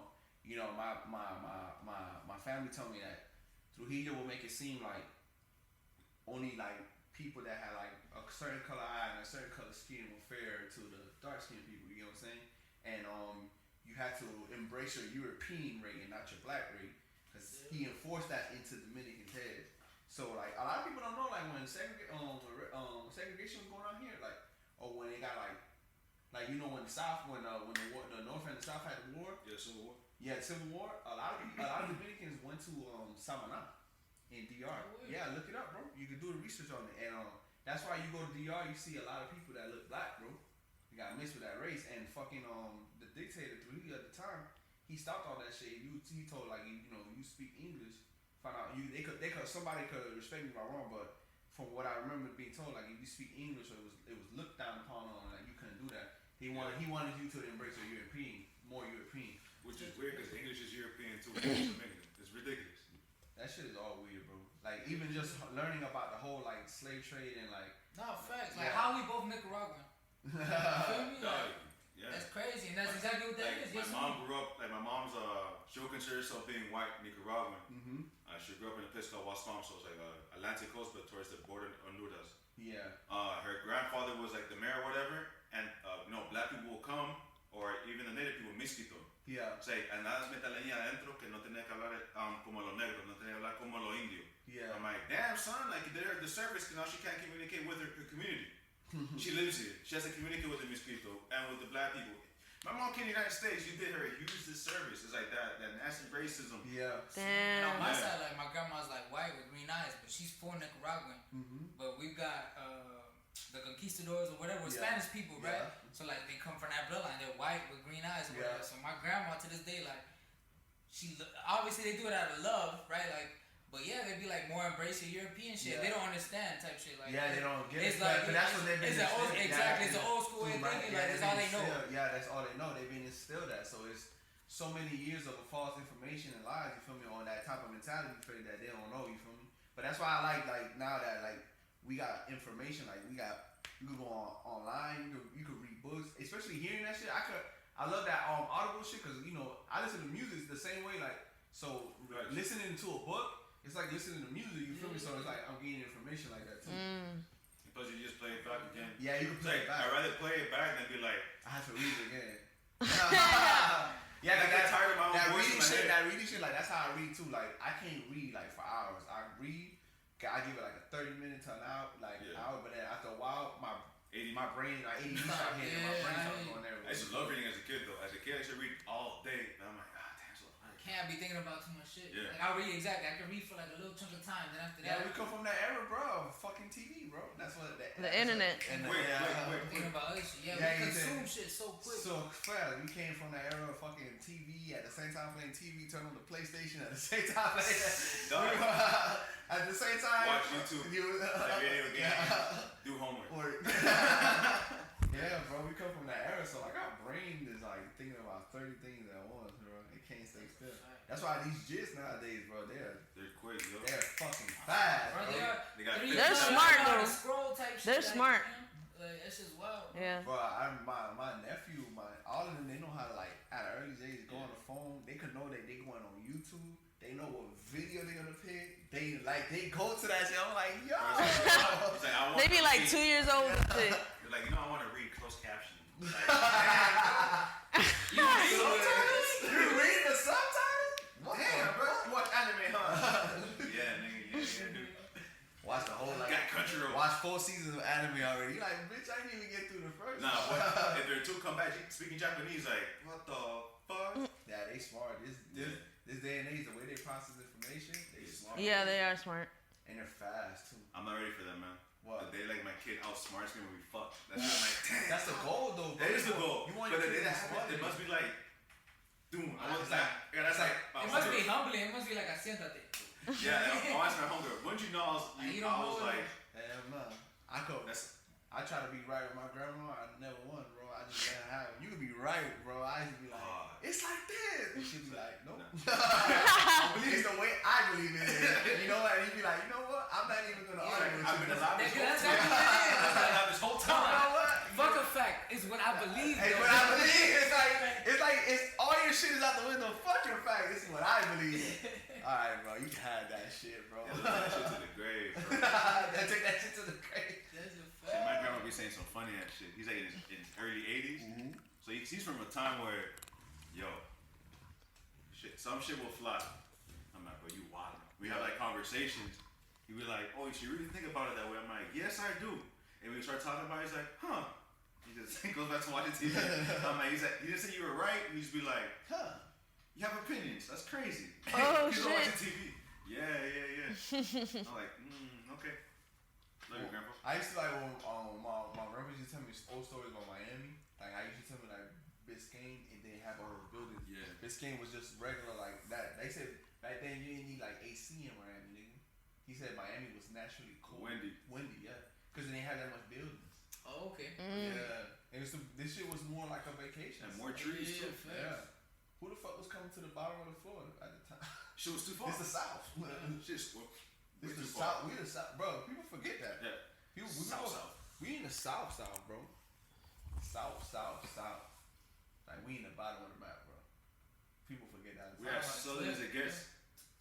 [SPEAKER 4] family told me that Trujillo will make it seem like only like people that had like a certain color eye and a certain color skin were fair to the dark skinned people. You know what I'm saying? And you had to embrace your European race and not your black race, because he enforced that into Dominicans' heads. So like a lot of people don't know, like when segregation was going on here, like or when they got like when the South, when the North and the South had the war.
[SPEAKER 6] Yeah, Civil War.
[SPEAKER 4] Yeah, Civil War. A lot of Dominicans went to Samaná in DR. Yeah, look it up, bro. You can do the research on it, and that's why you go to DR, you see a lot of people that look black, bro. You got mixed with that race, and fucking the dictator Trujillo at the time, he stopped all that shit. He told like you speak English, find out somebody could respect me if I'm wrong, but from what I remember being told, like if you speak English, it was looked down upon on, like you couldn't do that. He wanted you to embrace your more European.
[SPEAKER 6] Which is weird because English is European too. It's ridiculous.
[SPEAKER 4] That shit is all weird, bro. Like even just learning about the whole like slave trade and like.
[SPEAKER 5] No facts. Like how we both Nicaraguan. You feel me? Like,
[SPEAKER 6] Yeah.
[SPEAKER 5] that's crazy, and that's exactly what that is.
[SPEAKER 6] My mom grew up, like my mom's she would consider herself being white Nicaraguan.
[SPEAKER 4] Mm-hmm.
[SPEAKER 6] She grew up in a place called Wascom, so it's like Atlantic coast, but towards the border of Honduras.
[SPEAKER 4] Yeah.
[SPEAKER 6] Her grandfather was like the mayor or whatever, and black people will come, or even the native people, mixquito.
[SPEAKER 4] Yeah.
[SPEAKER 6] Say, nada meta leña adentro que no tenía que hablar como los negros, no tenía que hablar como los indios.
[SPEAKER 4] Yeah.
[SPEAKER 6] I'm like, damn son, like you did her the service because now she can't communicate with her community. She lives here. She has to communicate with the mosquito and with the black people. My mom came to the United States. You did her a huge disservice. It's like that nasty racism.
[SPEAKER 4] Yeah.
[SPEAKER 5] And on
[SPEAKER 1] Damn.
[SPEAKER 5] my side, like my grandma's like white with green eyes, but she's full Nicaraguan.
[SPEAKER 4] Mm-hmm.
[SPEAKER 5] But we've got the conquistadors or whatever, Spanish people, right?
[SPEAKER 4] Yeah.
[SPEAKER 5] So like they come from that bloodline. They're white with green eyes or whatever. So my grandma to this day, like obviously they do it out of love, right? Like. But yeah, they'd be like more embrace your European shit.
[SPEAKER 4] Yeah.
[SPEAKER 5] They don't understand type shit. Like
[SPEAKER 4] Yeah, they don't get
[SPEAKER 5] it's
[SPEAKER 4] it.
[SPEAKER 5] like
[SPEAKER 4] But that's what they've been instilled.
[SPEAKER 5] exactly. It's an old school way of thinking. Like that's all they know.
[SPEAKER 4] That's all they know. They've been instilled that. So it's so many years of false information and lies. You feel me? On that type of mentality, that they don't know. You feel me? But that's why I like now that like we got information. Like you could go online. You could read books. Especially hearing that shit. I love that Audible shit because I listen to music the same way. Like so, listening to a book. It's like listening to music, you feel me? So it's like I'm getting information like that too.
[SPEAKER 6] Plus you just play it back again.
[SPEAKER 4] Yeah, you can play it back.
[SPEAKER 6] I'd rather play it back than be like,
[SPEAKER 4] I have to read it again.
[SPEAKER 6] Yeah, I get tired of my own voice in my head.
[SPEAKER 4] That reading shit, like that's how I read too. Like I can't read like for hours. I read, I give it like a 30-minute to an hour, hour, but then after a while, my brain, like ADD start hitting, my brain starts going everywhere.
[SPEAKER 6] I used to love reading as a kid though. As a kid, I used to read all day, and I'm like, damn, so
[SPEAKER 5] Can't be thinking about too much shit.
[SPEAKER 6] Yeah.
[SPEAKER 5] Like I read exactly. I can read for like a little chunk of time. Then after that,
[SPEAKER 4] Yeah, we come from that era, bro. Fucking TV, bro. That's what
[SPEAKER 1] The internet.
[SPEAKER 4] And
[SPEAKER 6] Quick.
[SPEAKER 5] thinking about other shit. Yeah,
[SPEAKER 4] Yeah,
[SPEAKER 5] we consume shit so quick.
[SPEAKER 4] So fast. We came from that era of fucking TV at the same time playing TV, turn on the PlayStation at the same time playing at the same time.
[SPEAKER 6] Watch YouTube. Play video games. Do homework.
[SPEAKER 4] Yeah, bro. We come from that era, so like our brain is like thinking about 30 things at once, bro. It can't stay still. That's why these jits nowadays, bro, they're
[SPEAKER 6] quick, yo.
[SPEAKER 4] They're fucking fast, bro.
[SPEAKER 1] They're smart though.
[SPEAKER 5] Scroll type shit.
[SPEAKER 1] They're smart.
[SPEAKER 5] Like that's just wild. Bro.
[SPEAKER 1] Yeah.
[SPEAKER 4] Bro, my nephew, all of them, they know how to like at an early age go on the phone. They could know that they going on YouTube. They know what video they're gonna pick. They go to that shit. I'm like, yo.
[SPEAKER 1] They be like 2 years old and shit.
[SPEAKER 6] They're like, I want to read closed caption. Like,
[SPEAKER 4] you read the subtitles? Damn, bro. You watch anime, huh?
[SPEAKER 6] Yeah, nigga, dude.
[SPEAKER 4] Watch the whole watch 4 seasons of anime already. You like, bitch, I didn't even get through the first.
[SPEAKER 6] Nah, if there are two come back speaking Japanese, like, what the fuck?
[SPEAKER 4] Yeah, they smart. This day and age, the way they process information, they smart.
[SPEAKER 1] Yeah, they are smart.
[SPEAKER 4] And they're fast too.
[SPEAKER 6] I'm not ready for that, man.
[SPEAKER 4] What?
[SPEAKER 6] But they like my kid outsmarts me when we fuck. That's not like, damn.
[SPEAKER 4] That's the goal, though. Bro.
[SPEAKER 6] That is the goal.
[SPEAKER 4] You want
[SPEAKER 6] but
[SPEAKER 4] your kid to
[SPEAKER 6] it must be like Doom. I was like, yeah, that's like.
[SPEAKER 5] It must be humbling. It must be like a siéntate.
[SPEAKER 6] Yeah, I watched my homegirl. Once you know, I was like,
[SPEAKER 4] hell no. I try to be right with my grandma. I never won, bro. I just let her have it. You could be right, bro. I used to be like, it's like this. And she'd be like, nope. I believe it's the way I believe it is. You know what? And he'd be like, you know what? I'm not even going to argue with you.
[SPEAKER 6] I've been alive this whole
[SPEAKER 5] Come
[SPEAKER 6] time.
[SPEAKER 5] on, what? Fuck a fact. It's what I believe.
[SPEAKER 4] It's what I believe. It's all your shit is out the window. Fuck your fact. This is what I believe. Alright, bro. You can have that shit, bro.
[SPEAKER 6] Yeah, that shit to the grave, bro.
[SPEAKER 4] Take that shit to the grave.
[SPEAKER 5] That's a
[SPEAKER 6] See,
[SPEAKER 5] fact.
[SPEAKER 6] my grandma be saying some funny ass shit. He's like in his early 80s.
[SPEAKER 4] Mm-hmm.
[SPEAKER 6] So he's from a time where, yo, some shit will fly. I'm like, bro, you wild. We have like conversations. He be like, oh, you should really think about it that way. I'm like, yes, I do. And we start talking about it, he's like, huh. He just goes back to watching TV. I'm like, he's like, you didn't say you were right. And you just be like, huh. You have opinions. That's crazy.
[SPEAKER 1] Oh,
[SPEAKER 6] He's
[SPEAKER 1] shit.
[SPEAKER 6] watching TV. Yeah. I'm like, okay. Love you, Grandpa.
[SPEAKER 4] I used to like when my grandpa used to tell me old stories about Miami. Like I used to tell me like Biscayne and they have all those buildings.
[SPEAKER 6] Yeah.
[SPEAKER 4] Biscayne was just regular like that. They said back then you didn't need like AC in Miami, nigga. He said Miami was naturally cool.
[SPEAKER 6] Windy,
[SPEAKER 4] yeah. Because they didn't have that much buildings.
[SPEAKER 5] Oh, okay.
[SPEAKER 4] Yeah. And this shit was more like a vacation.
[SPEAKER 6] and more trees too.
[SPEAKER 4] Yeah. Who the fuck was coming to the bottom of the floor at the time?
[SPEAKER 6] Shit was too far.
[SPEAKER 4] It's the South.
[SPEAKER 6] Shit's
[SPEAKER 4] It's the South. We the South, bro. People forget that.
[SPEAKER 6] Yeah.
[SPEAKER 4] People,
[SPEAKER 6] South.
[SPEAKER 4] We in the South, bro. South. Like we in the bottom of the map, bro. People forget that.
[SPEAKER 6] We're as southern as it gets.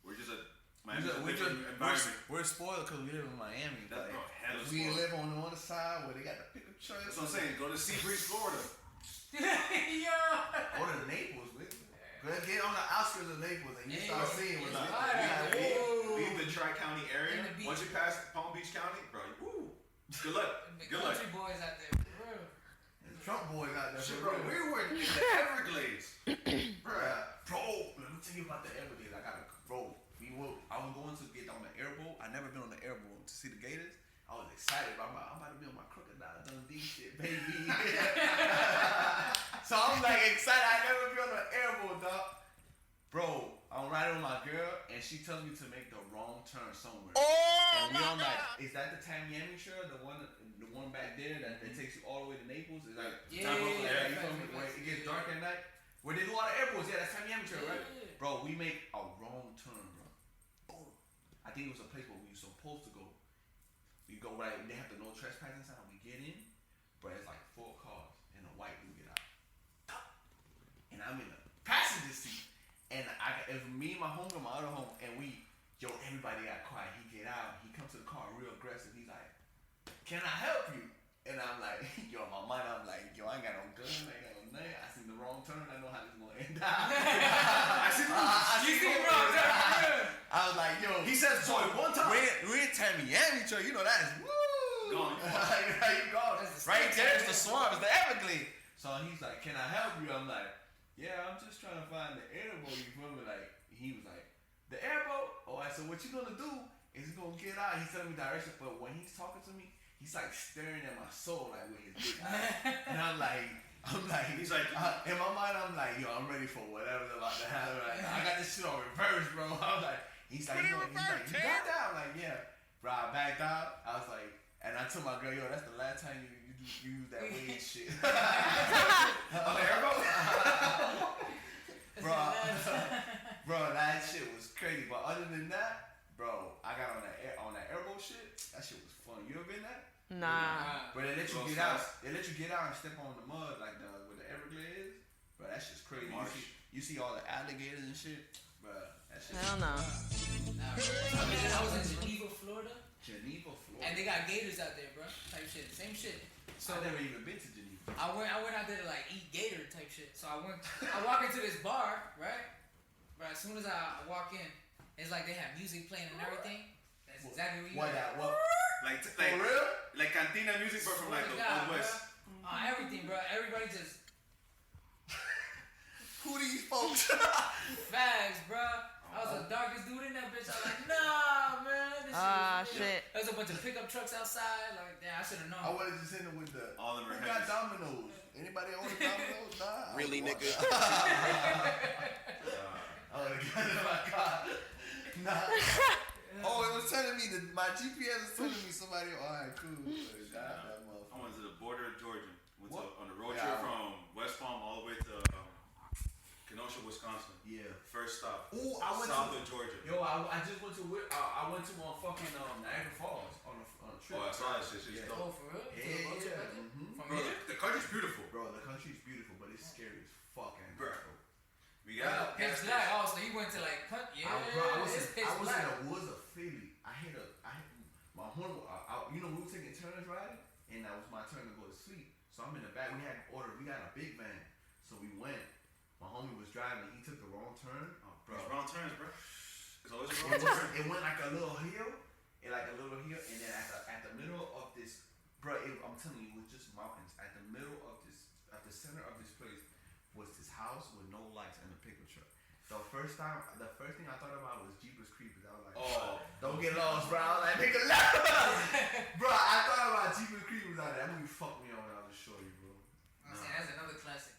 [SPEAKER 6] We're just a Miami's a
[SPEAKER 4] we're
[SPEAKER 6] different environment.
[SPEAKER 4] We're spoiled because we live in Miami.
[SPEAKER 6] That's
[SPEAKER 4] Like,
[SPEAKER 6] bro, hella
[SPEAKER 4] we
[SPEAKER 6] spoiled.
[SPEAKER 4] live on the other side where they got the pickup trucks.
[SPEAKER 6] That's what I'm saying. Go to Seabreeze, Florida.
[SPEAKER 5] Yo.
[SPEAKER 4] Or to Naples, nigga. Get on the outskirts of Naples and you start seeing what's
[SPEAKER 6] Like,
[SPEAKER 4] like.
[SPEAKER 6] leave the Tri-County area.
[SPEAKER 5] In the beach.
[SPEAKER 6] Once you pass Palm Beach County, bro, woo. Good luck.
[SPEAKER 5] The
[SPEAKER 6] Good luck.
[SPEAKER 5] country boys out there, bro.
[SPEAKER 4] Trump boys out there.
[SPEAKER 6] Shit, bro, we were in the Everglades.
[SPEAKER 4] Bro, let me tell you about the Everglades. I was going to get on the airboat. I never been on the airboat to see the gators. I was excited. I'm about to be on my Crocodile Dundee shit, baby. So I'm like excited. I never been on the airboat, dog. Bro, I'm riding with my girl, and she tells me to make the wrong turn somewhere. And we on like, is that the Tamiami Trail, the one back there that takes you all the way to Naples? Is like,
[SPEAKER 5] Yeah.
[SPEAKER 4] you feel me? Where it gets dark at night. Where they do all the airports, yeah, that's Tamiami Trail, right?
[SPEAKER 5] Yeah.
[SPEAKER 4] Bro, we make a wrong turn, bro. Boom. I think it was a place where we were supposed to go. We go right, they have the no trespassing sign. We get in, bro, it's like 4 cars and a white dude get out. And I'm in the passenger seat. And it was me and my homegirl, my other home, and everybody got quiet. He get out, he comes to the car real aggressive. He's like, can I help you? And I'm like, in my mind, I'm like, I ain't got no gun, I ain't got no nothing. I seen the wrong turn, I know how this is gonna end up. I seen the wrong turn. I was like, yo.
[SPEAKER 6] He says so one time.
[SPEAKER 4] We're in Tamiami, Trail, you know that is woo.
[SPEAKER 6] Gone.
[SPEAKER 4] You go. Right there is the swamp, it's the Everglades. So he's like, can I help you? I'm like, yeah, I'm just trying to find the airboat, you feel me? Like, he was like, the airboat? Alright, so what you gonna do is you gonna get out. He's telling me directions, but when he's talking to me, he's like staring at my soul, like with his big eyes. And I'm like,
[SPEAKER 6] he's like,
[SPEAKER 4] in my mind, I'm like, yo, I'm ready for whatever's about to happen right now. I got this shit on reverse, bro. I was like, he's like, you got that? I'm like, yeah. Bro, I backed out. I was like, and I told my girl, yo, that's the last time you use that weed shit. On the airboat? Bro, that shit was crazy. But other than that, bro, I got on that airboat shit. That shit was fun. You ever been there?
[SPEAKER 1] Nah.
[SPEAKER 4] But they let you get out. They let you get out and step on the mud like where the Everglades is. Bro, that shit's crazy. You see all the alligators and shit. Bro, that shit.
[SPEAKER 1] Hell no.
[SPEAKER 5] I was in Geneva, Florida. And they got gators out there, bro. Type shit. Same shit. So
[SPEAKER 4] I've never even been to Geneva.
[SPEAKER 5] I went out there to like eat gator type shit. So I walk into this bar, right? But as soon as I walk in, it's like they have music playing and everything. That's exactly what you
[SPEAKER 4] What?
[SPEAKER 6] like
[SPEAKER 4] For real?
[SPEAKER 6] like cantina music, but from like the Old West.
[SPEAKER 5] Everything, bro. Everybody just
[SPEAKER 4] Who these folks?
[SPEAKER 5] fags, bro. I was the darkest dude in that bitch. I was like, nah, man. This
[SPEAKER 1] Shit.
[SPEAKER 5] There's a bunch of pickup trucks outside. Like, damn, I should have known.
[SPEAKER 4] I would have just hit him with the.
[SPEAKER 6] All of them
[SPEAKER 4] Who
[SPEAKER 6] are
[SPEAKER 4] got
[SPEAKER 6] heavy.
[SPEAKER 4] Domino's? Anybody own Domino's? Nah.
[SPEAKER 7] Really, nigga?
[SPEAKER 4] my GPS is telling me somebody. All right, cool. God, that
[SPEAKER 6] I
[SPEAKER 4] motherfucker.
[SPEAKER 6] went to the border of Georgia. Went
[SPEAKER 4] What?
[SPEAKER 6] on the road
[SPEAKER 4] Yeah,
[SPEAKER 6] trip from West Palm all the way to Kenosha, Wisconsin.
[SPEAKER 4] Yeah.
[SPEAKER 6] First stop.
[SPEAKER 4] Ooh, I went
[SPEAKER 6] south
[SPEAKER 4] to
[SPEAKER 6] of Georgia.
[SPEAKER 4] Yo, I just went to I went to fucking Niagara Falls on a trip.
[SPEAKER 6] Oh, I saw that shit. Shit's
[SPEAKER 4] Yeah.
[SPEAKER 6] dope.
[SPEAKER 5] Oh, for real?
[SPEAKER 4] Yeah,
[SPEAKER 5] To the road trip
[SPEAKER 4] yeah.
[SPEAKER 5] like that?
[SPEAKER 4] Mhm.
[SPEAKER 5] From
[SPEAKER 6] Bro,
[SPEAKER 5] here?
[SPEAKER 6] the country's beautiful.
[SPEAKER 4] Bro, the country's beautiful, but it's scary as fuck.
[SPEAKER 6] Bro. We got
[SPEAKER 5] Pitch black. Oh, so you went to like yeah.
[SPEAKER 4] I was
[SPEAKER 5] it's pitch
[SPEAKER 4] in
[SPEAKER 5] black.
[SPEAKER 4] the woods of Philly. I hit my horn. You know, we were taking turns riding, and that was my turn to go to sleep. So I'm in the back. We got a big van, so we went. My homie was driving. He took the wrong turn. Oh, bro.
[SPEAKER 6] It's wrong turns, bro. It's always a wrong turn.
[SPEAKER 4] It went like a little hill, and then at the middle of this, bro. I'm telling you, it was just mountains. At the middle of this, at the center of this place, was this house with no lights and a pickup truck. The first thing I thought about was Jeepers Creepers. I was like,
[SPEAKER 6] Oh,
[SPEAKER 4] don't get lost, bro. I was like, nigga, left. Bro, I thought about Jeepers Creepers out there. That movie fucked me up when I was short, bro.
[SPEAKER 5] I'm saying that's another classic.